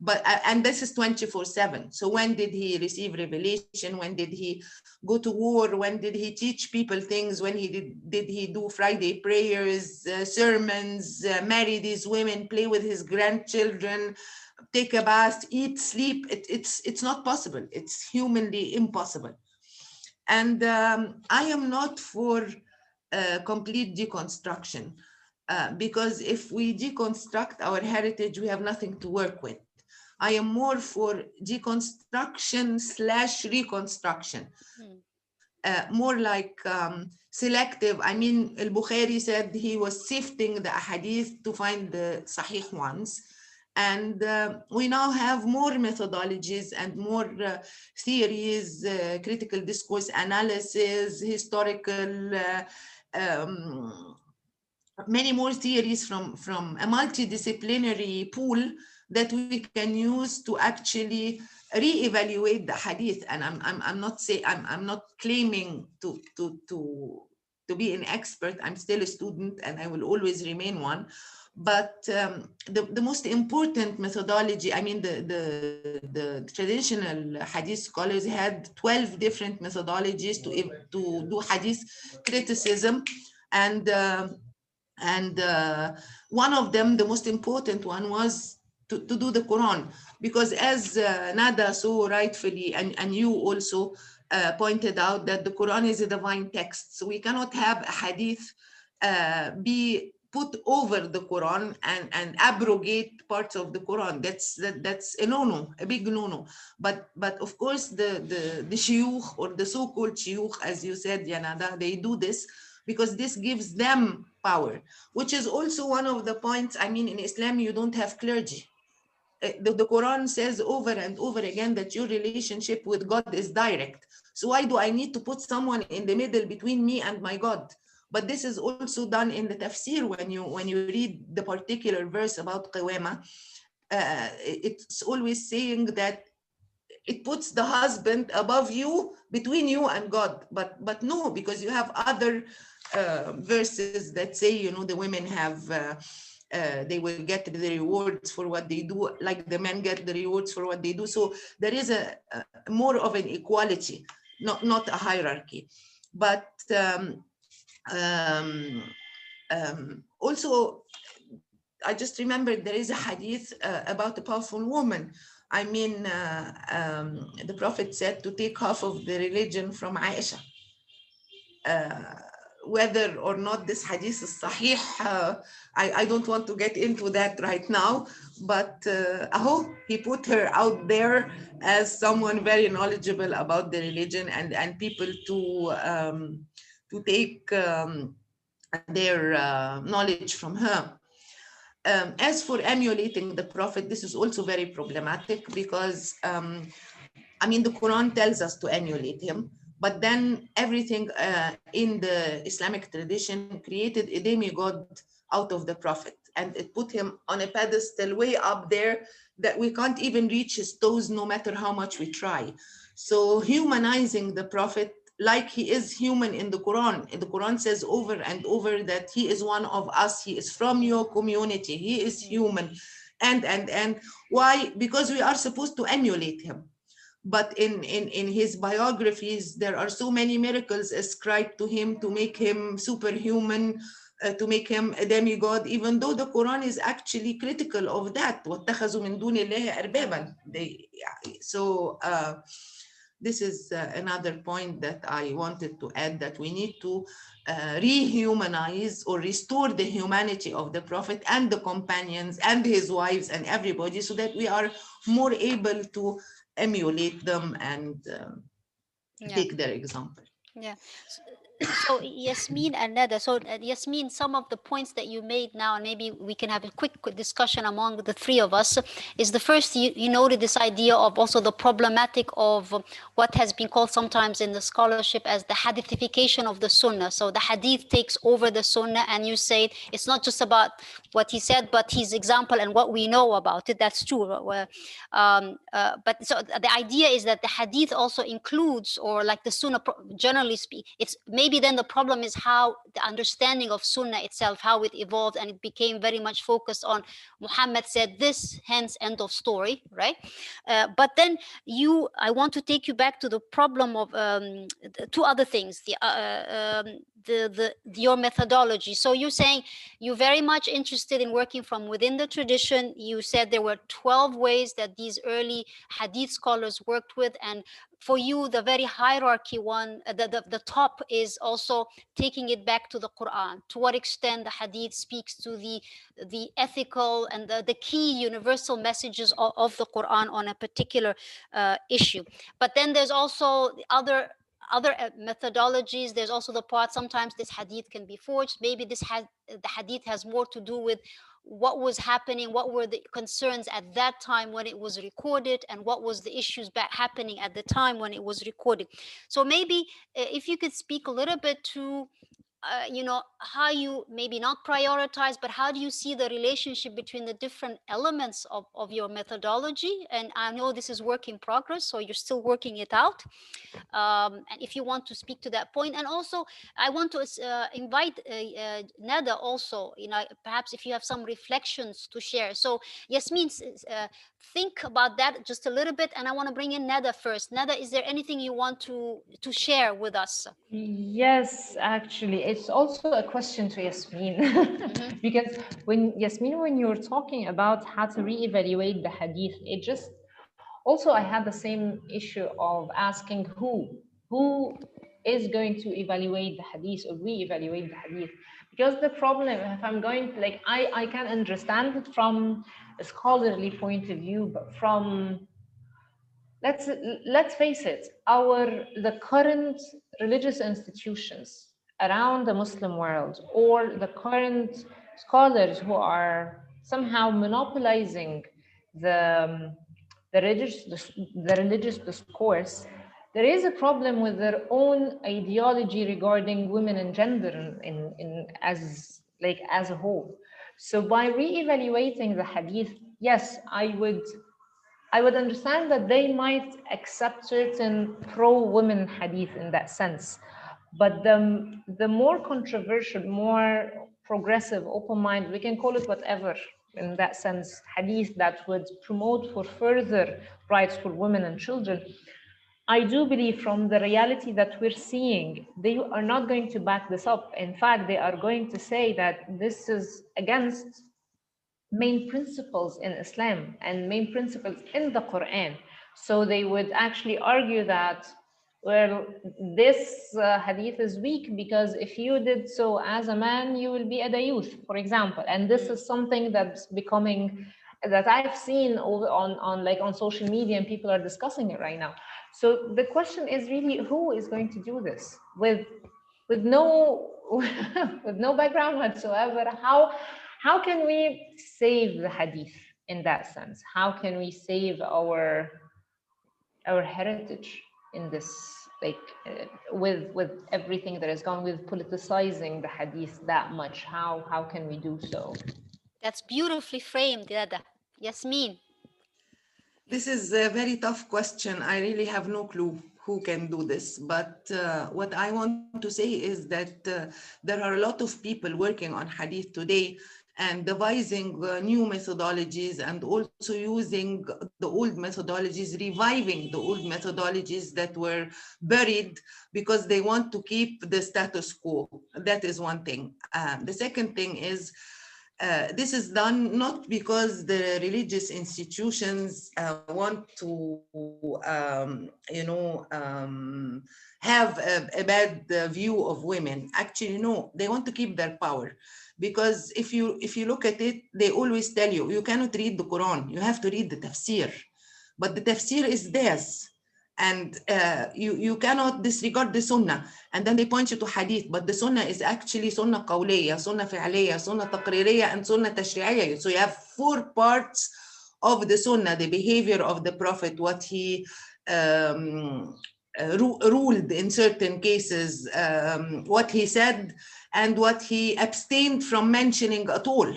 But and this is 24/7. So when did he receive revelation? When did he go to war? When did he teach people things? When did he do Friday prayers, sermons, marry these women, play with his grandchildren, take a bath, eat, sleep? It's not possible. It's humanly impossible. And I am not for complete deconstruction, because if we deconstruct our heritage, we have nothing to work with. I am more for deconstruction/reconstruction, more like selective. I mean, al-Bukhari said he was sifting the hadith to find the sahih ones. And we now have more methodologies and more theories, critical discourse analysis, historical, many more theories from a multidisciplinary pool that we can use to actually re-evaluate the hadith. And I'm not claiming to be an expert. I'm still a student and I will always remain one. But the most important methodology, I mean, the traditional hadith scholars had 12 different methodologies to do hadith criticism. And one of them, the most important one, was to do the Quran. Because as Nada so rightfully, and you also pointed out, that the Quran is a divine text. So we cannot have a hadith be put over the Quran and abrogate parts of the Quran. That's a no-no, a big no-no. But of course the shuyukh, or the so-called shuyukh, as you said, Yanada, they do this because this gives them power, which is also one of the points. I mean, in Islam, you don't have clergy. The Quran says over and over again that your relationship with God is direct. So why do I need to put someone in the middle between me and my God? But this is also done in the tafsir. When you read the particular verse about qawama, it's always saying that it puts the husband above you, between you and God. But no, because you have other verses that say, you know, the women have, they will get the rewards for what they do, like the men get the rewards for what they do. So there is a more of an equality, not a hierarchy. But also, I just remembered there is a hadith about a powerful woman. I mean, the Prophet said to take half of the religion from Aisha. Whether or not this hadith is sahih, I don't want to get into that right now, but he put her out there as someone very knowledgeable about the religion, and people to take their knowledge from her. As for emulating the Prophet, this is also very problematic because, I mean, the Quran tells us to emulate him, but then everything in the Islamic tradition created a demigod out of the Prophet, and it put him on a pedestal way up there that we can't even reach his toes no matter how much we try. So humanizing the Prophet like he is human in the Quran. The Quran says over and over that he is one of us, he is from your community, he is human. And why? Because we are supposed to emulate him. But in his biographies, there are so many miracles ascribed to him to make him superhuman, to make him a demigod, even though the Quran is actually critical of that. وَاتَّخَذُوا مِن دُونِ اللَّهِ أَرْبَابًا. So This is another point that I wanted to add, that we need to rehumanize or restore the humanity of the Prophet and the companions and his wives and everybody, so that we are more able to emulate them and take their example. Yeah. So Yasmin and Nada, so Yasmin, some of the points that you made now, and maybe we can have a quick discussion among the three of us, is the first, you noted this idea of also the problematic of what has been called sometimes in the scholarship as the Hadithification of the Sunnah. So the Hadith takes over the Sunnah, and you say it's not just about what he said, but his example and what we know about it. That's true. But so the idea is that the Hadith also includes, or like the Sunnah, generally speak, it's maybe then the problem is how the understanding of Sunnah itself, how it evolved, and it became very much focused on Muhammad said this, hence end of story, right? But then I want to take you back to the problem of two other things, your methodology. So you're saying you're very much interested in working from within the tradition. You said there were 12 ways that these early Hadith scholars worked with, and for you, the very hierarchy one, the top is also taking it back to the Quran. To what extent the Hadith speaks to the ethical and the key universal messages of the Quran on a particular issue. But then there's also the other methodologies. There's also the part, sometimes this Hadith can be forged. Maybe the Hadith has more to do with what was happening, what were the concerns at that time when it was recorded, and what was the issues happening at the time when it was recorded. So maybe if you could speak a little bit to how you maybe not prioritize, but how do you see the relationship between the different elements of your methodology? And I know this is work in progress, so you're still working it out. And if you want to speak to that point, and also I want to invite Nada also, perhaps if you have some reflections to share. So Yasmin, think about that just a little bit, and I want to bring in Nada first. Nada, is there anything you want to share with us? Yes, actually, it's also a question to Yasmin. Because when you're talking about how to reevaluate the Hadith, it just also, I had the same issue of asking who is going to evaluate the Hadith or reevaluate the Hadith. Because the problem, if I'm going to, like, I can understand it from a scholarly point of view, but from, let's face it, the current religious institutions around the Muslim world, or the current scholars who are somehow monopolizing the religious discourse, there is a problem with their own ideology regarding women and gender as a whole. So by re-evaluating the Hadith, yes, I would understand that they might accept certain pro-women Hadith in that sense. But the more controversial, more progressive, open-minded, we can call it whatever, in that sense, Hadith that would promote for further rights for women and children, I do believe from the reality that we're seeing, they are not going to back this up. In fact, they are going to say that this is against main principles in Islam and main principles in the Quran. So they would actually argue that, well, this Hadith is weak because if you did so as a man, you will be a dayuth, for example. And this is something that's becoming, that I've seen on social media, and people are discussing it right now. So the question is really, who is going to do this with no with no background whatsoever? How can we save the Hadith in that sense? How can we save our heritage in this, with everything that has gone with politicizing the Hadith that much? How can we do so? That's beautifully framed, Nada. Yasmin. This is a very tough question. I really have no clue who can do this. But what I want to say is that there are a lot of people working on Hadith today and devising new methodologies, and also using the old methodologies, reviving the old methodologies that were buried because they want to keep the status quo. That is one thing. The second thing is, this is done not because the religious institutions want to, have a bad view of women. Actually, no, they want to keep their power. Because if you look at it, they always tell you, you cannot read the Quran, you have to read the tafsir. But the tafsir is theirs. And you cannot disregard the Sunnah. And then they point you to Hadith, but the Sunnah is actually Sunnah Qawliya, Sunnah Fi'aliya, Sunnah Taqririya, and Sunnah Tashri'iyya. So you have 4 parts of the Sunnah: the behavior of the Prophet, what he ruled in certain cases, what he said, and what he abstained from mentioning at all.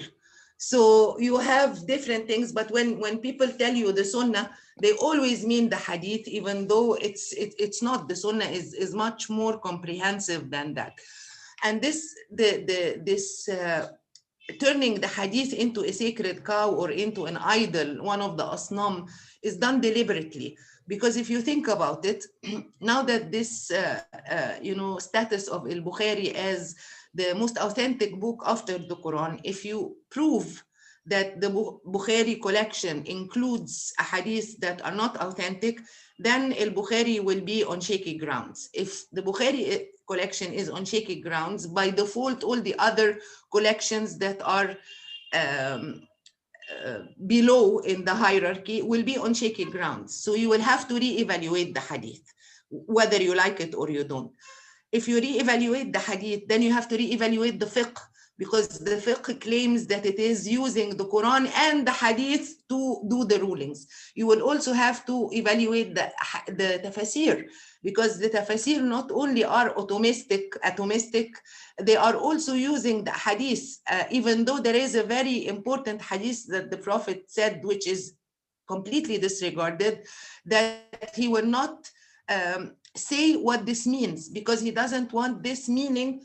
So you have different things, but when people tell you the Sunnah, they always mean the Hadith, even though it's not. The Sunnah is much more comprehensive than that. And this turning the Hadith into a sacred cow or into an idol, one of the asnam, is done deliberately. Because if you think about it, now that this status of Al-Bukhari as the most authentic book after the Quran, if you prove that the Bukhari collection includes hadiths that are not authentic, then Al-Bukhari will be on shaky grounds. If the Bukhari collection is on shaky grounds, by default, all the other collections that are below in the hierarchy will be on shaky grounds. So you will have to reevaluate the hadith, whether you like it or you don't. If you reevaluate the hadith, then you have to reevaluate the fiqh, because the fiqh claims that it is using the Quran and the hadith to do the rulings. You will also have to evaluate the tafsir, because the tafsir not only are atomistic, they are also using the hadith, even though there is a very important hadith that the Prophet said, which is completely disregarded, that he will not say what this means, because he doesn't want this meaning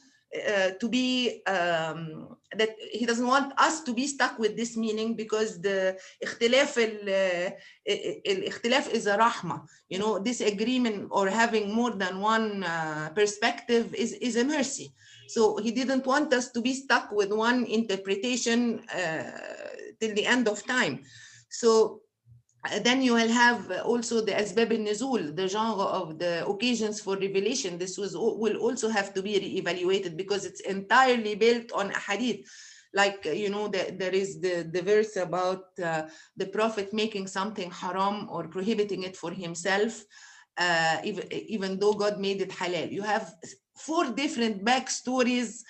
to be, that he doesn't want us to be stuck with this meaning, because the ikhtilaf is a rahma. Disagreement or having more than one perspective is a mercy. So he didn't want us to be stuck with one interpretation till the end of time. So then you will have also the asbab al-nuzul, the genre of the occasions for revelation. This will also have to be re-evaluated, because it's entirely built on a hadith. Like, there is the verse about the Prophet making something haram or prohibiting it for himself, even though God made it halal. You have 4 different backstories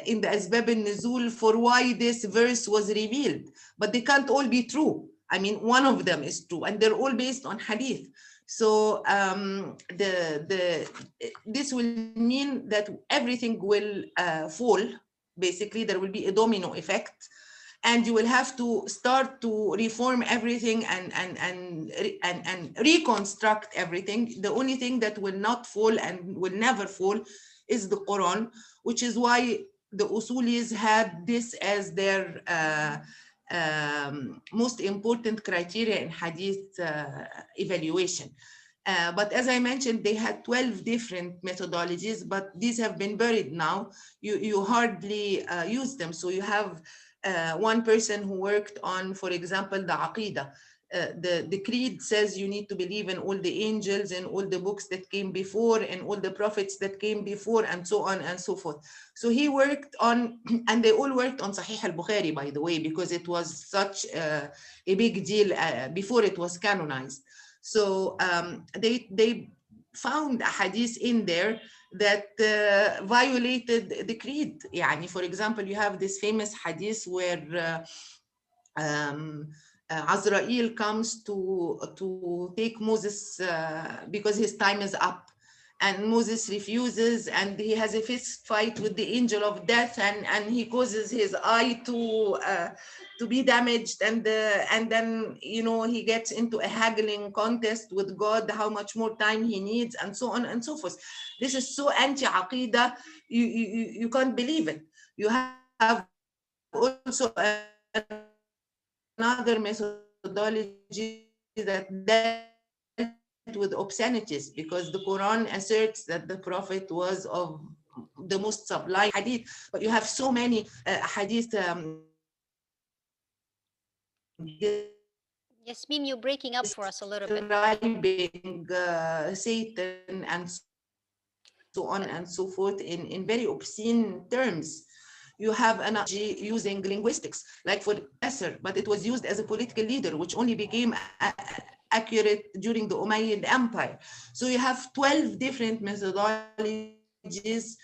in the asbab al-nuzul for why this verse was revealed, but they can't all be true. I mean, one of them is true, and they're all based on hadith. So this will mean that everything will fall. Basically, there will be a domino effect, and you will have to start to reform everything and reconstruct everything. The only thing that will not fall and will never fall is the Quran, which is why the Usulis had this as their most important criteria in hadith evaluation. But as I mentioned, they had 12 different methodologies, but these have been buried now. You hardly use them. So you have one person who worked on, for example, the Aqidah. The creed says you need to believe in all the angels and all the books that came before and all the prophets that came before, and so on and so forth. So he worked on, and they all worked on Sahih al-Bukhari, by the way, because it was such a big deal before it was canonized. So they found a hadith in there that violated the creed. For example, you have this famous hadith where Azrael comes to take Moses because his time is up, and Moses refuses, and he has a fist fight with the angel of death, and he causes his eye to be damaged, and then he gets into a haggling contest with God how much more time he needs, and so on and so forth. This is so anti-aqidah, you can't believe it. You have also another methodology that dealt with obscenities, because the Quran asserts that the Prophet was of the most sublime hadith, but you have so many hadith Yasmin, you're breaking up for us a little bit. describing Satan and so on and so forth in very obscene terms. You have analogy using linguistics, like for Nasser, but it was used as a political leader, which only became accurate during the Umayyad Empire. So you have 12 different methodologies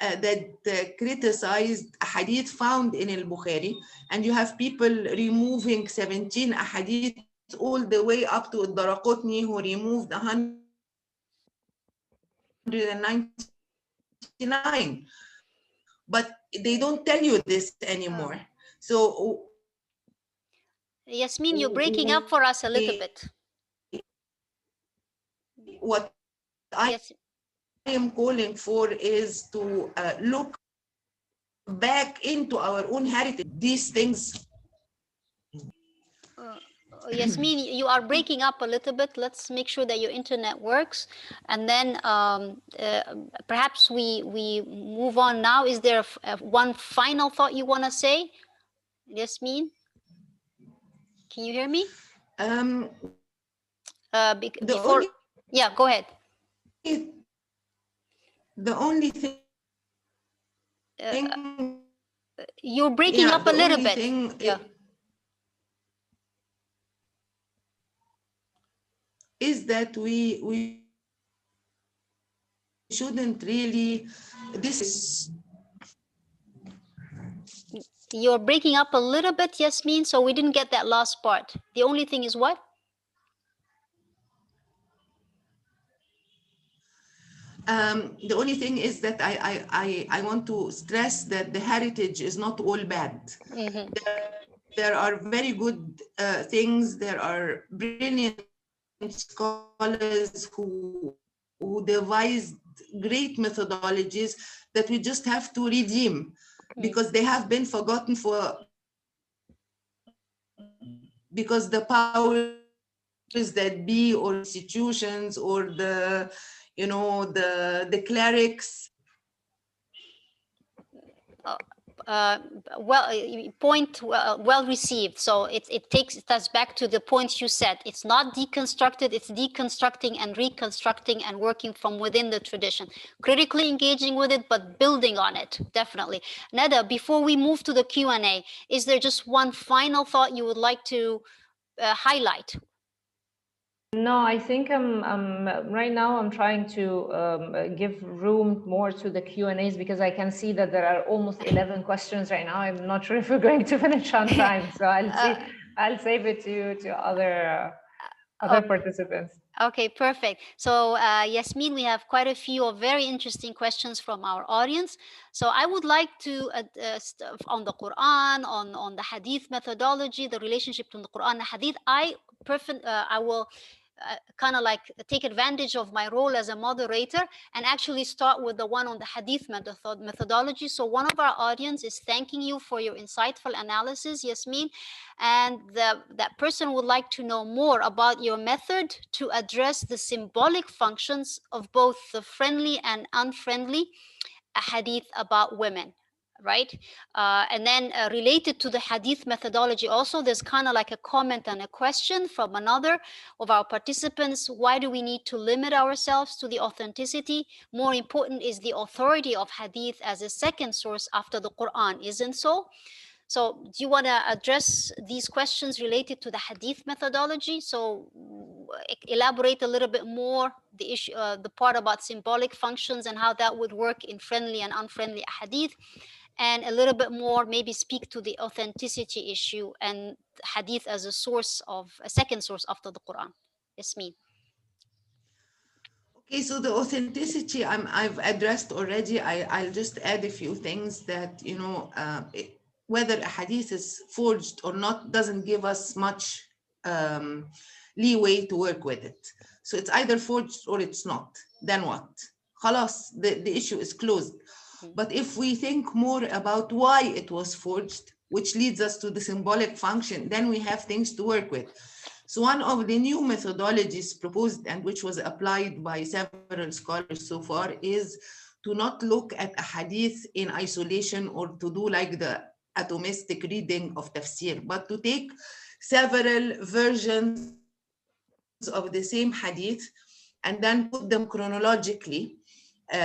that criticized a hadith found in al-Bukhari, and you have people removing 17 hadith all the way up to Daraqutni, who removed 199. But they don't tell you this anymore. So Yasmin, you're breaking up for us a little bit. What I am calling for is to look back into our own heritage. These things. Yasmin, you are breaking up a little bit. Let's make sure that your internet works, and then perhaps we move on now. Is there one final thought you want to say, Yasmin? Can you hear me? Before, yeah, go ahead. The only thing you're breaking up a little bit. Is that we shouldn't really, this is. You're breaking up a little bit, Yasmin, so we didn't get that last part. The only thing is what? The only thing is that I want to stress that the heritage is not all bad. Mm-hmm. There are very good things. There are brilliant scholars who devised great methodologies that we just have to redeem, because they have been forgotten because the powers that be, or institutions, or the clerics. Point well received. So it takes us back to the point you said. It's not deconstructed, it's deconstructing and reconstructing and working from within the tradition. Critically engaging with it, but building on it, definitely. Nada, before we move to the Q&A, is there just one final thought you would like to highlight? No, I think right now I'm trying to give room more to the Q&As, because I can see that there are almost 11 questions right now. I'm not sure if we're going to finish on time, so I'll save it to other participants. Okay, perfect. So Yasmin, we have quite a few very interesting questions from our audience. So I would like to, on the Quran, on the Hadith methodology, the relationship between the Quran and Hadith, I will kind of like take advantage of my role as a moderator and actually start with the one on the Hadith methodology. So one of our audience is thanking you for your insightful analysis, Yasmin, and that person would like to know more about your method to address the symbolic functions of both the friendly and unfriendly hadith about women. Right? And then related to the Hadith methodology also, there's kind of like a comment and a question from another of our participants. Why do we need to limit ourselves to the authenticity? More important is the authority of Hadith as a second source after the Quran, isn't so? So do you want to address these questions related to the Hadith methodology? So elaborate a little bit more the issue, the part about symbolic functions and how that would work in friendly and unfriendly Hadith. And a little bit more, maybe speak to the authenticity issue and Hadith as a second source after the Quran. Yasmin. Okay, so the authenticity I've addressed already. I'll just add a few things that, whether a Hadith is forged or not doesn't give us much leeway to work with it. So it's either forged or it's not. Then what? Khalas, the issue is closed. But if we think more about why it was forged, which leads us to the symbolic function, then we have things to work with. So one of the new methodologies proposed and which was applied by several scholars so far is to not look at a hadith in isolation or to do like the atomistic reading of tafsir, but to take several versions of the same hadith and then put them chronologically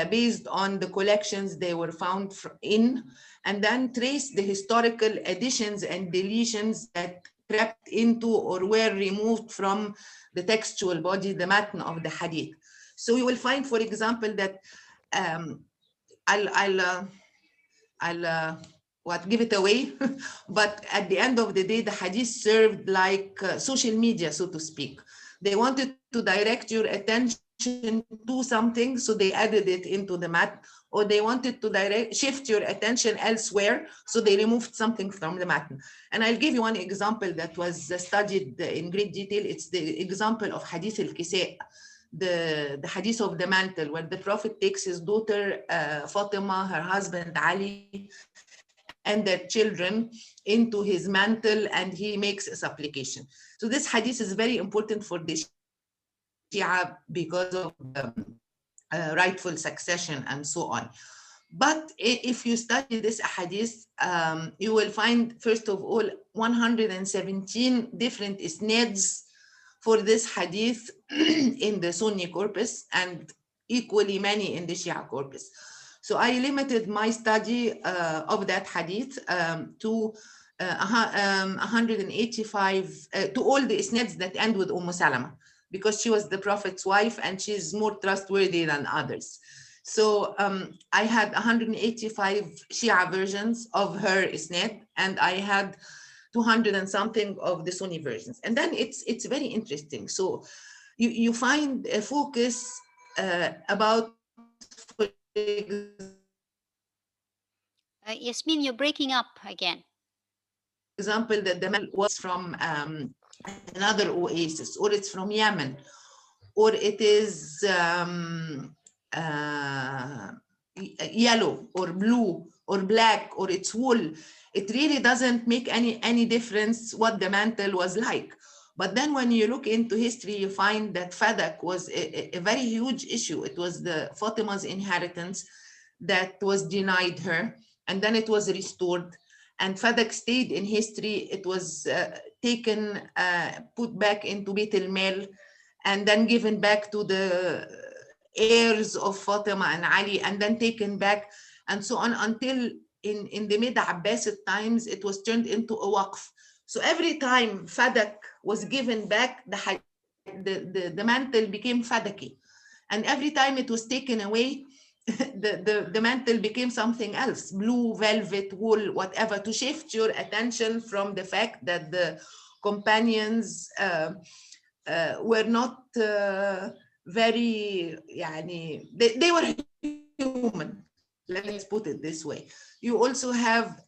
based on the collections they were found in, and then trace the historical additions and deletions that crept into or were removed from the textual body, the matn of the hadith. So you will find, for example, that I'll give it away, but at the end of the day, the hadith served like social media, so to speak. They wanted to direct your attention to something, so they added it into the mat, or they wanted to shift your attention elsewhere, so they removed something from the mat. And I'll give you one example that was studied in great detail. It's the example of Hadith al-Kisa, the hadith of the mantle, where the Prophet takes his daughter Fatima, her husband Ali, and their children into his mantle, and he makes a supplication. So this hadith is very important for the Shia because of the rightful succession and so on. But if you study this hadith, you will find, first of all, 117 different isnads for this hadith in the Sunni corpus and equally many in the Shia corpus. So I limited my study of that hadith to 185, to all the isnads that end with Salama, because she was the Prophet's wife and she's more trustworthy than others. So I had 185 Shia versions of her isnad, and I had 200 and something of the Sunni versions. And then it's very interesting. So you find a focus about, for Yasmin, you're breaking up again. example, that the man was from another oasis, or it's from Yemen, or it is yellow or blue or black, or it's wool. It really doesn't make any difference what the mantle was like. But then when you look into history, you find that Fadak was a very huge issue. It was the Fatima's inheritance that was denied her, and then it was restored. And Fadak stayed in history. It was taken, put back into Beit al-Mal, and then given back to the heirs of Fatima and Ali, and then taken back, and so on, until in the mid-Abbasid times, it was turned into a waqf. So every time Fadak was given back, the mantle became Fadaki. And every time it was taken away, the mantle became something else, blue, velvet, wool, whatever, to shift your attention from the fact that the companions were not very, they were human. Let's put it this way. You also have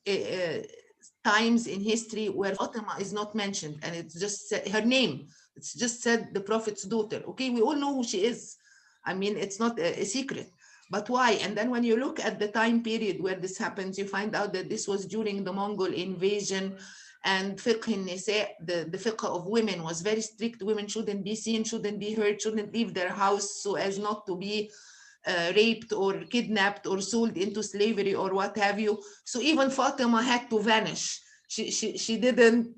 times in history where Fatima is not mentioned, and it's just her name. It's just said the Prophet's daughter. Okay, we all know who she is. I mean, it's not a secret. But why? And then when you look at the time period where this happens, you find out that this was during the Mongol invasion, and fiqh al-nisa, the fiqh of women, was very strict. Women shouldn't be seen, shouldn't be heard, shouldn't leave their house so as not to be raped or kidnapped or sold into slavery or what have you. So even Fatima had to vanish. She didn't,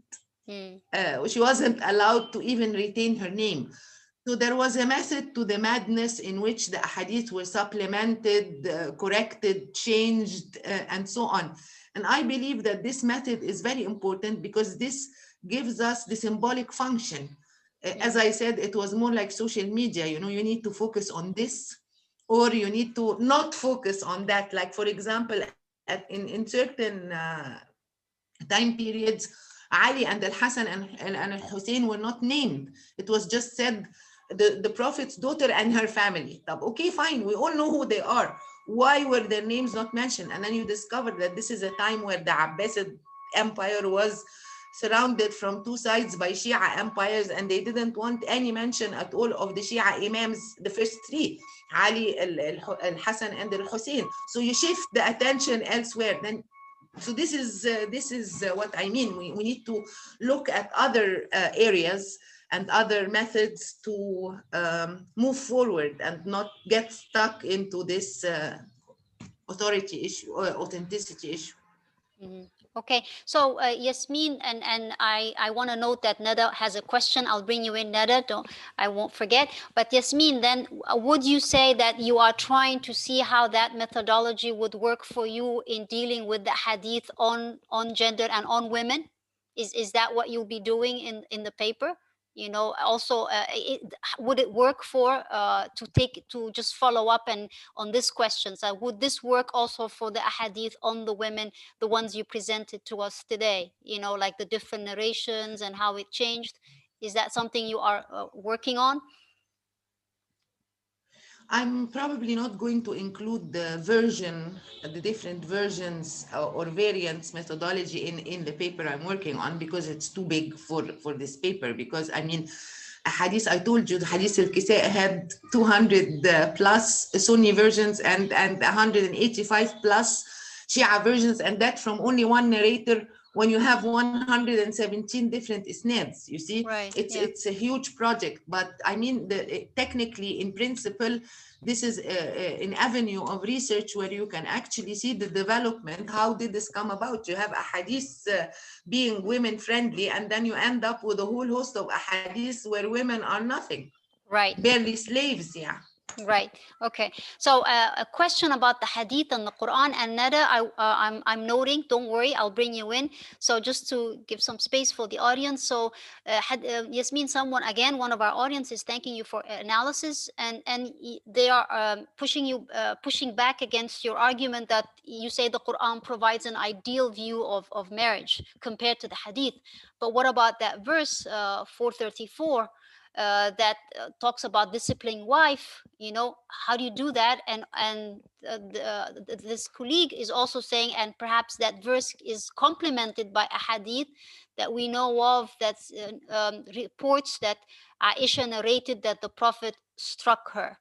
she wasn't allowed to even retain her name. So there was a method to the madness in which the hadith were supplemented, corrected, changed, and so on. And I believe that this method is very important because this gives us the symbolic function. As I said, it was more like social media. You know, you need to focus on this, or you need to not focus on that. Like, for example, in certain time periods, Ali and Al-Hassan and Al-Hussein were not named. It was just said the Prophet's daughter and her family. Okay, fine, we all know who they are. Why were their names not mentioned? And then you discover that this is a time where the Abbasid Empire was surrounded from two sides by Shia empires, and they didn't want any mention at all of the Shia Imams, the first three, Ali, Al-Hassan, and Al-Hussein. So you shift the attention elsewhere. Then, so this is what I mean. We need to look at other areas and other methods to move forward and not get stuck into this authority issue or authenticity issue. Okay, so Yasmin, and I want to note that Nada has a question. I'll bring you in, Nada. I won't forget. But Yasmin, then would you say that you are trying to see how that methodology would work for you in dealing with the hadith on gender and on women? Is that what you'll be doing in the paper? You know, also, would it work for to just follow up and on this question? So would this work also for the ahadith on the women, the ones you presented to us today? You know, like the different narrations and how it changed. Is that something you are working on? I'm probably not going to include the different versions or variants methodology in the paper I'm working on, because it's too big for this paper. Because I mean, a hadith, I told you, the Hadith al-Kisa had 200 plus Sunni versions and 185 plus Shia versions, and that from only one narrator, when you have 117 different isnads. You see, right, it's a huge project. But I mean, technically, in principle, this is an avenue of research where you can actually see the development. How did this come about? You have a hadith being women friendly, and then you end up with a whole host of hadiths where women are nothing, right, barely slaves. Yeah. right. Okay. So a question about the hadith and the Quran, and Nada, I'm noting. Don't worry, I'll bring you in. So just to give some space for the audience. So Yasmin, one of our audience is thanking you for analysis, and they are pushing back against your argument that you say the Quran provides an ideal view of marriage compared to the hadith. But what about that verse 434? That talks about disciplining wife. You know, how do you do that? And this colleague is also saying, and perhaps that verse is complemented by a hadith that we know of, that reports that Aisha narrated that the Prophet struck her.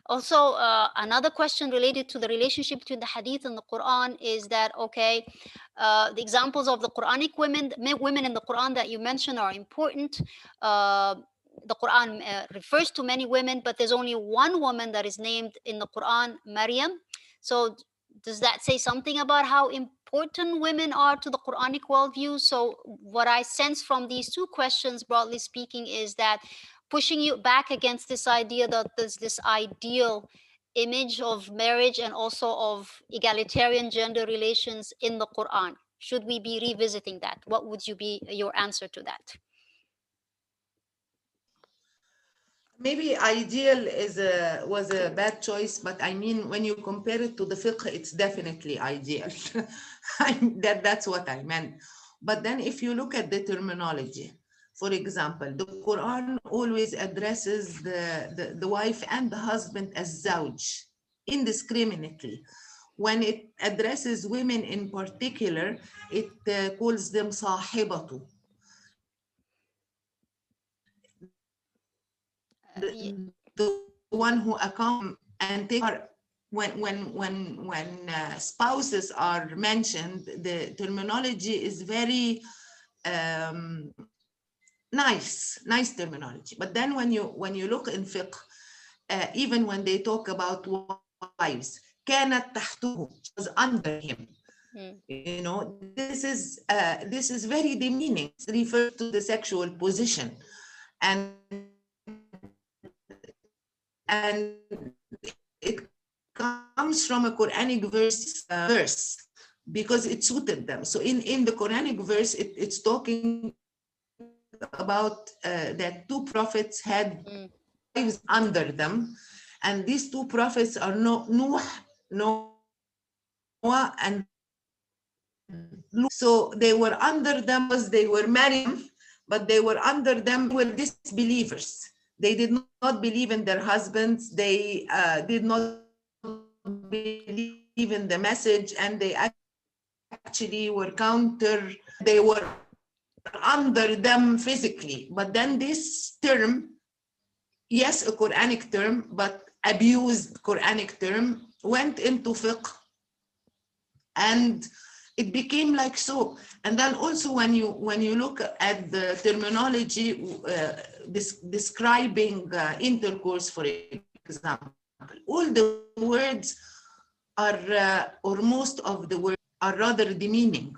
Also, another question related to the relationship between the hadith and the Quran is that, okay, the examples of the Quranic women in the Quran that you mentioned are important. The Quran refers to many women, but there's only one woman that is named in the Quran, Maryam. So does that say something about how important women are to the Quranic worldview? So what I sense from these two questions, broadly speaking, is that pushing you back against this idea that there's this ideal image of marriage and also of egalitarian gender relations in the Quran. Should we be revisiting that? What would you be your answer to that? Maybe ideal was a bad choice, but I mean, when you compare it to the fiqh, it's definitely ideal. That's what I meant. But then if you look at the terminology, for example, the Quran always addresses the wife and the husband as zawj, indiscriminately. When it addresses women in particular, it calls them sahibatu. The one who accompany and take part. When spouses are mentioned, the terminology is very nice terminology. But then when you look in fiqh, even when they talk about wives, كانت تحته, was under him. You know, this is very demeaning. It refers to the sexual position, and it comes from a Quranic verse because it suited them. So in the Quranic verse, it's talking about that two prophets had wives under them, and these two prophets are Noah and Lut. So they were under them because they were married, but they were under them were disbelievers. They did not believe in their husbands. They did not believe in the message, and they actually were they were under them physically. But then this term, yes, a Quranic term, but abused Quranic term, went into fiqh, and it became like so. And then also when you look at the terminology describing intercourse, for example, all the words are or most of the words are rather demeaning.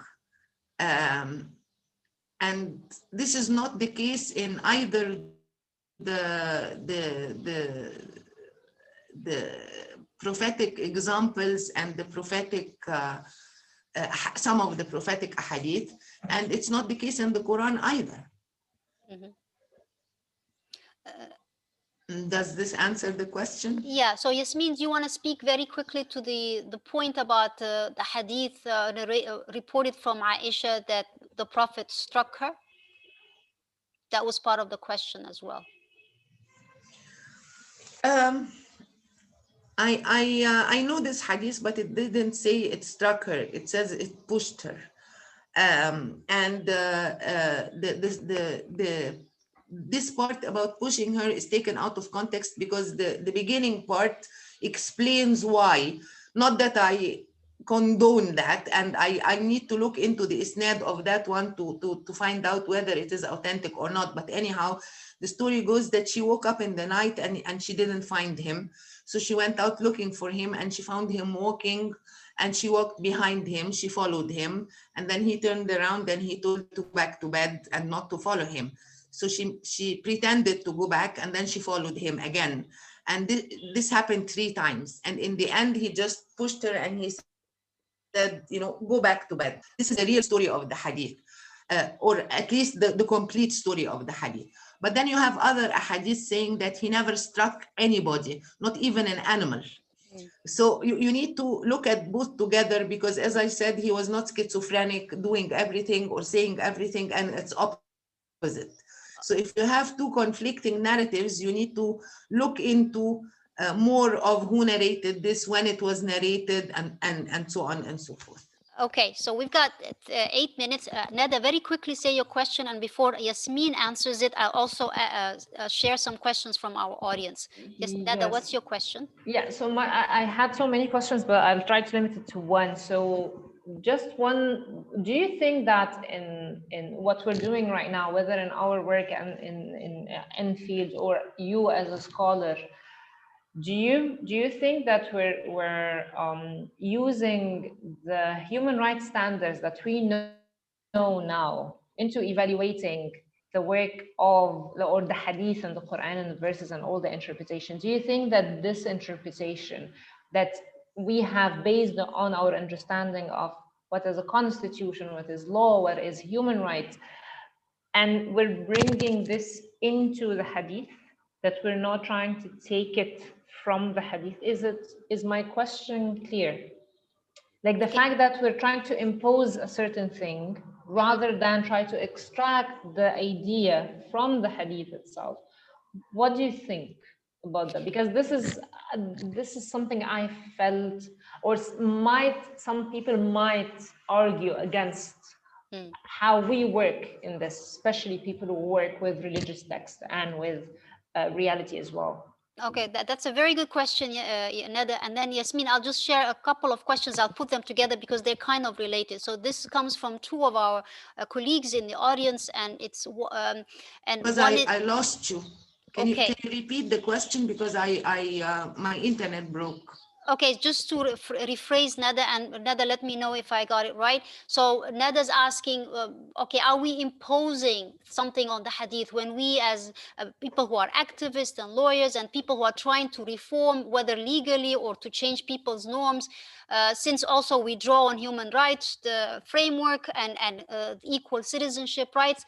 And this is not the case in either the prophetic examples and the prophetic, some of the prophetic ahadith, and it's not the case in the Quran either. Mhm. Does this answer the question? Yeah, so Yasmin, do you want to speak very quickly to the point about the hadith reported from Aisha that the Prophet struck her? That was part of the question as well. I know this hadith, but it didn't say it struck her. It says it pushed her. This part about pushing her is taken out of context because the beginning part explains why. Not that I condone that, and I need to look into the isnad of that one to find out whether it is authentic or not. But anyhow, the story goes that she woke up in the night and she didn't find him. So she went out looking for him and she found him walking, and she walked behind him. She followed him, and then he turned around and he told her to go back to bed and not to follow him. So she pretended to go back, and then she followed him again. And this happened 3 times. And in the end, he just pushed her and he said, go back to bed. This is a real story of the hadith, or at least the complete story of the hadith. But then you have other hadiths saying that he never struck anybody, not even an animal. So you need to look at both together, because as I said, he was not schizophrenic, doing everything or saying everything, and it's opposite. So if you have 2 conflicting narratives, you need to look into more of who narrated this, when it was narrated, and so on and so forth. Okay, so we've got 8 minutes. Nada, very quickly say your question, and before Yasmin answers it, I'll also share some questions from our audience. Yes, Nada, what's your question? Yeah, so I had so many questions, but I'll try to limit it to one. So just one, do you think that in what we're doing right now, whether in our work and in field, or you as a scholar, do you think that we're using the human rights standards that we know now into evaluating the work of the hadith and the Quran and the verses and all the interpretation? Do you think that this interpretation that we have based on our understanding of what is a constitution, what is law, what is human rights, and we're bringing this into the hadith, that we're not trying to take it from the hadith? Is my question clear? Like the fact that we're trying to impose a certain thing rather than try to extract the idea from the hadith itself. What do you think about that? Because this is something I felt, or some people might argue against how we work in this, especially people who work with religious text and with reality as well. Okay, that's a very good question, Nada. And then Yasmin, I'll just share a couple of questions. I'll put them together because they're kind of related. So this comes from 2 of our colleagues in the audience, and it's and because I lost you. Can you repeat the question, because my internet broke. Okay, just to rephrase Nada, and Nada, let me know if I got it right. So Nada's asking, okay, are we imposing something on the hadith when we, as people who are activists and lawyers and people who are trying to reform, whether legally or to change people's norms, since also we draw on human rights, the framework, and equal citizenship rights,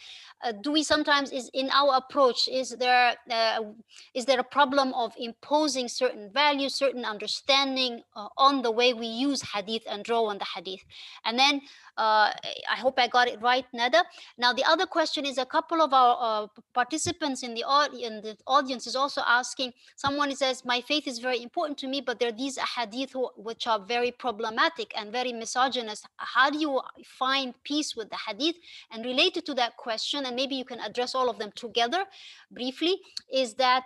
do we sometimes, is in our approach, is there a problem of imposing certain values, certain understanding on the way we use hadith and draw on the hadith? And then I hope I got it right, Nada. Now the other question is, a couple of our participants in the audience is also asking, someone says, my faith is very important to me, but there are these hadith which are very problematic and very misogynist. How do you find peace with the hadith? And related to that question, and maybe you can address all of them together briefly, is that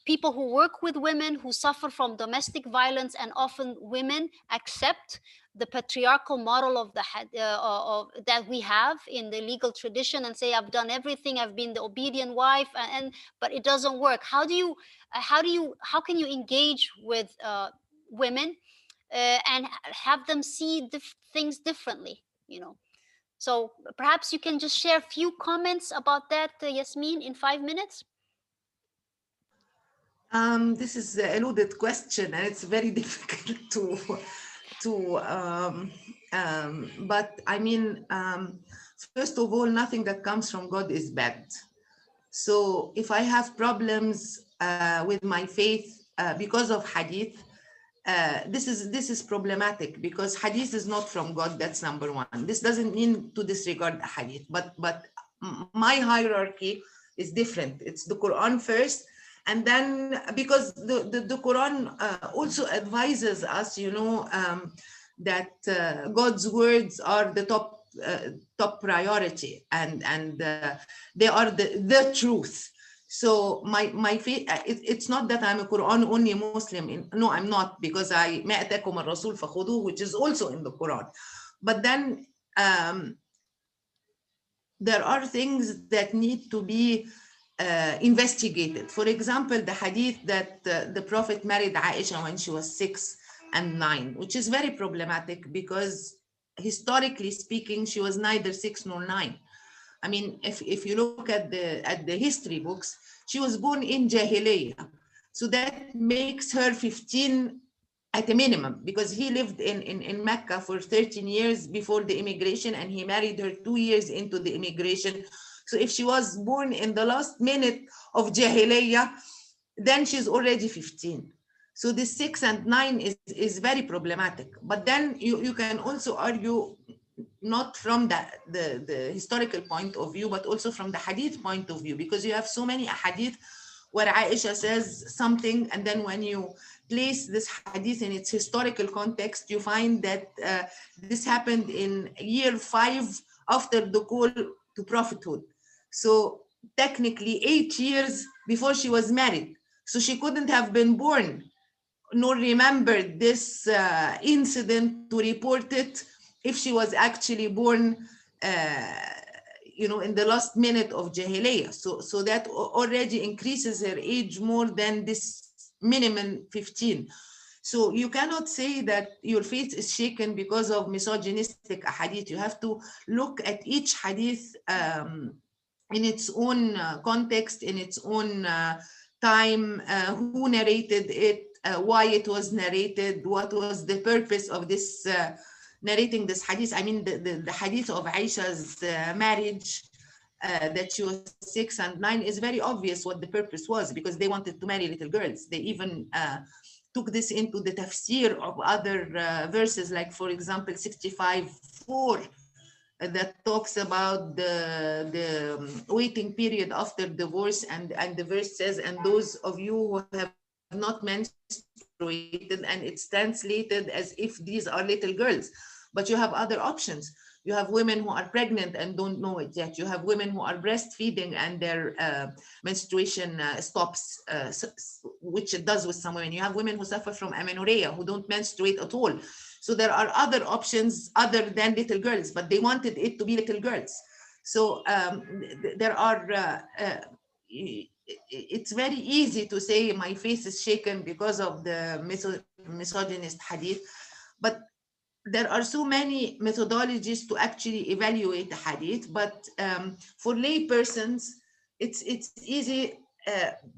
people who work with women who suffer from domestic violence, and often women accept the patriarchal model of that we have in the legal tradition and say, I've done everything, I've been the obedient wife, but it doesn't work. How can you engage with women and have them see things differently, you know. So perhaps you can just share a few comments about that, Yasmin, in 5 minutes. This is a loaded question, and it's very difficult but I mean, first of all, nothing that comes from God is bad. So if I have problems with my faith because of Hadith, this is problematic, because Hadith is not from God. That's number one. This doesn't mean to disregard Hadith, but my hierarchy is different. It's the Quran first, and then because the Quran also advises us, you know, that God's words are the top priority, and they are the truth. So my faith, it's not that I'm a Quran only Muslim. No, I'm not, because I ما أتاكم الرسول فخذوه, which is also in the Quran. But then there are things that need to be investigated. For example, the hadith that the Prophet married Aisha when she was 6 and 9, which is very problematic, because historically speaking, she was neither 6 nor 9. I mean, if you look at the history books, she was born in Jahiliyyah. So that makes her 15 at a minimum, because he lived in Mecca for 13 years before the immigration, and he married her 2 years into the immigration. So if she was born in the last minute of Jahiliyyah, then she's already 15. So the 6 and 9 is very problematic. But then you can also argue, not from the historical point of view, but also from the hadith point of view, because you have so many hadith where Aisha says something, and then when you place this hadith in its historical context, you find that this happened in year 5 after the call to prophethood. So technically 8 years before she was married. So she couldn't have been born nor remembered this incident to report it if she was actually born you know, in the last minute of Jahiliyyah. So that already increases her age more than this minimum 15. So you cannot say that your faith is shaken because of misogynistic hadith. You have to look at each hadith in its own context, in its own time, who narrated it, why it was narrated, what was the purpose of this narrating this hadith. I mean, the hadith of Aisha's marriage, that she was 6 and 9, is very obvious what the purpose was, because they wanted to marry little girls. They even took this into the tafsir of other verses, like for example 65:4, that talks about the waiting period after divorce, and the verse says, and those of you who have not menstruated, and it's translated as if these are little girls. But you have other options. You have women who are pregnant and don't know it yet. You have women who are breastfeeding and their menstruation stops, which it does with some women. You have women who suffer from amenorrhea, who don't menstruate at all. So there are other options other than little girls, but they wanted it to be little girls. So there are, it's very easy to say my face is shaken because of the misogynist hadith, but there are so many methodologies to actually evaluate the hadith. But for lay persons, it's easy.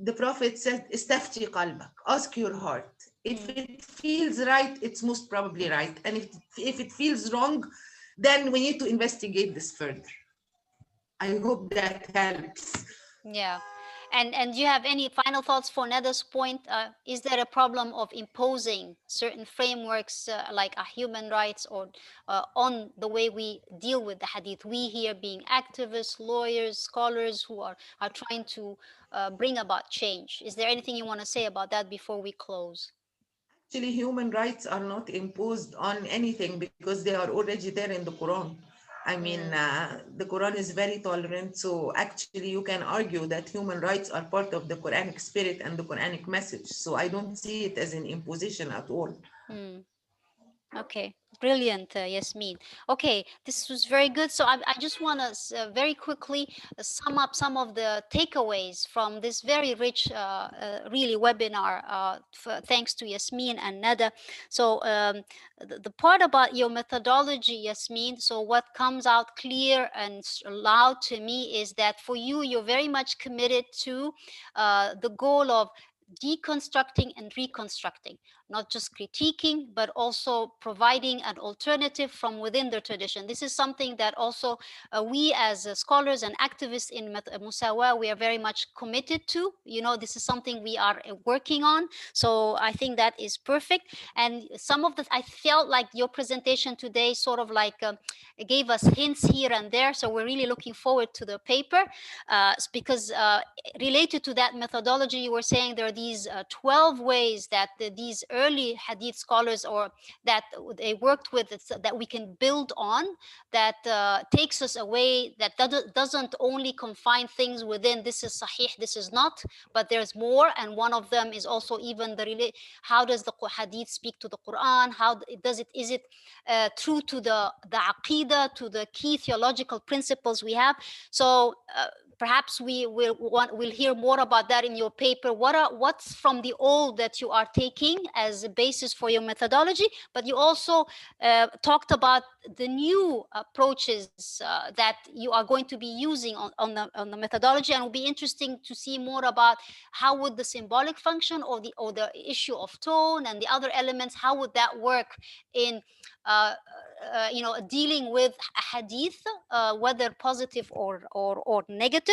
The Prophet said, "Istafti qalbak," ask your heart. If it feels right, it's most probably right. And if it feels wrong, then we need to investigate this further. I hope that helps. Yeah. And do you have any final thoughts for Nada's point? Is there a problem of imposing certain frameworks like human rights or on the way we deal with the hadith? We here being activists, lawyers, scholars who are trying to bring about change. Is there anything you want to say about that before we close? Actually, human rights are not imposed on anything because they are already there in the Quran. I mean, the Quran is very tolerant. So actually, you can argue that human rights are part of the Quranic spirit and the Quranic message. So I don't see it as an imposition at all. Okay, brilliant, Yasmin. Okay, this was very good. So I just want to very quickly sum up some of the takeaways from this very rich, really webinar, thanks to Yasmin and Nada. So the part about your methodology, Yasmin, so what comes out clear and loud to me is that for you, you're very much committed to the goal of deconstructing and reconstructing, not just critiquing, but also providing an alternative from within the tradition. This is something that also we as scholars and activists in Musawah, we are very much committed to. You know, this is something we are working on. So I think that is perfect. And some of the, I felt like your presentation today sort of like gave us hints here and there. So we're really looking forward to the paper because related to that methodology, you were saying there are these 12 ways that these early Hadith scholars or that they worked with that we can build on, that takes us away, that doesn't only confine things within this is Sahih, this is not, but there's more. And one of them is also even the how does the Hadith speak to the Quran? How does it, is it true to the Aqidah, to the key theological principles we have? So perhaps we'll hear more about that in your paper. What's from the old that you are taking as a basis for your methodology? But you also talked about the new approaches that you are going to be using on the methodology, and it will be interesting to see more about how would the symbolic function or the issue of tone and the other elements, how would that work in you know, dealing with a hadith, whether positive or negative.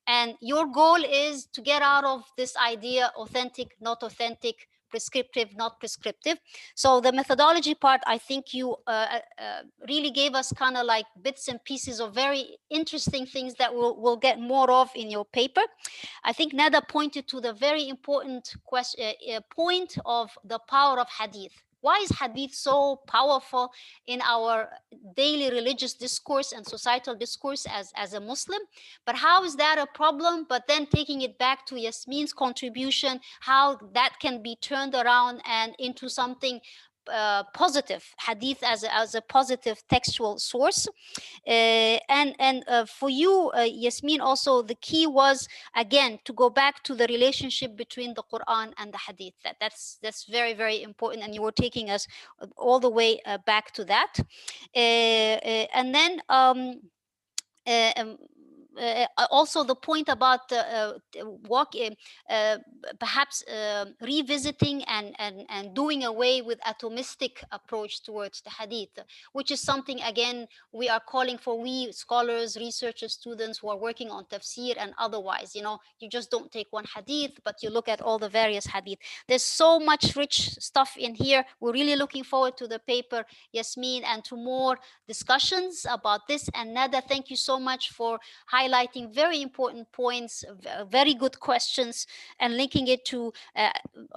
And your goal is to get out of this idea authentic, not authentic, prescriptive, not prescriptive. So the methodology part, I think you really gave us kind of like bits and pieces of very interesting things that we'll get more of in your paper. I think Nada pointed to the very important point of the power of hadith. Why is hadith so powerful in our daily religious discourse and societal discourse as a Muslim? But how is that a problem? But then taking it back to Yasmin's contribution, how that can be turned around and into something positive, hadith as a positive textual source. And for you, Yasmin, also the key was, again, to go back to the relationship between the Quran and the hadith. That's very, very important, and you were taking us all the way back to that. And then also the point about perhaps revisiting and doing away with atomistic approach towards the hadith, which is something, again, we are calling for, we scholars, researchers, students who are working on tafsir and otherwise. You know, you just don't take one hadith, but you look at all the various hadith. There's so much rich stuff in here. We're really looking forward to the paper, Yasmin, and to more discussions about this. And Nada, thank you so much for highlighting very important points, very good questions, and linking it to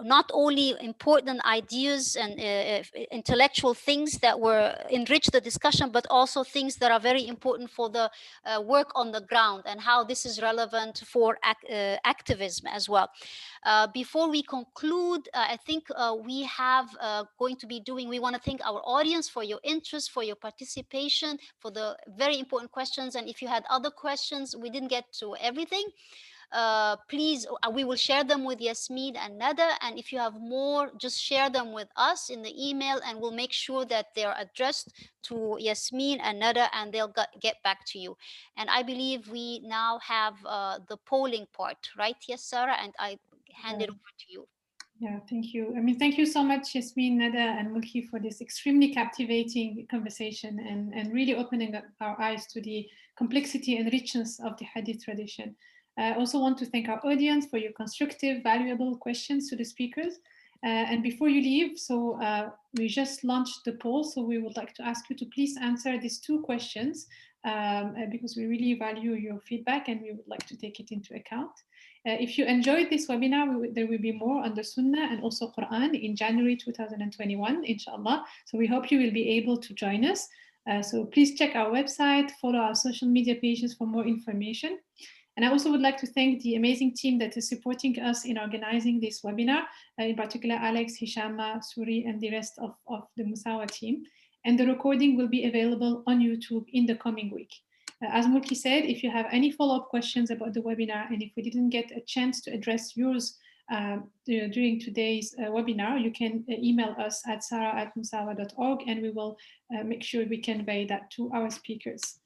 not only important ideas and intellectual things that were enrich the discussion, but also things that are very important for the work on the ground and how this is relevant for activism as well. Before we conclude, I think we have going to be doing, we want to thank our audience for your interest, for your participation, for the very important questions. And if you had other questions, we didn't get to everything. Please, we will share them with Yasmin and Nada. And if you have more, just share them with us in the email, and we'll make sure that they're addressed to Yasmin and Nada, and they'll get back to you. And I believe we now have the polling part, right? Yes, Sarah, and I hand it over to you. Yeah, thank you. I mean, thank you so much, Yasmin, Nada, and Mulki, for this extremely captivating conversation and really opening up our eyes to the complexity and richness of the Hadith tradition. I also want to thank our audience for your constructive, valuable questions to the speakers. And before you leave, so we just launched the poll, so we would like to ask you to please answer these 2 questions because we really value your feedback and we would like to take it into account. If you enjoyed this webinar, there will be more on the Sunnah and also Quran in January 2021, inshallah. So we hope you will be able to join us. So please check our website, follow our social media pages for more information. And I also would like to thank the amazing team that is supporting us in organizing this webinar, in particular Alex, Hishama, Suri, and the rest of the Musawah team. And the recording will be available on YouTube in the coming week. As Mulki said, if you have any follow-up questions about the webinar, and if we didn't get a chance to address yours during today's webinar, you can email us at sarah@musawah.org, and we will make sure we convey that to our speakers.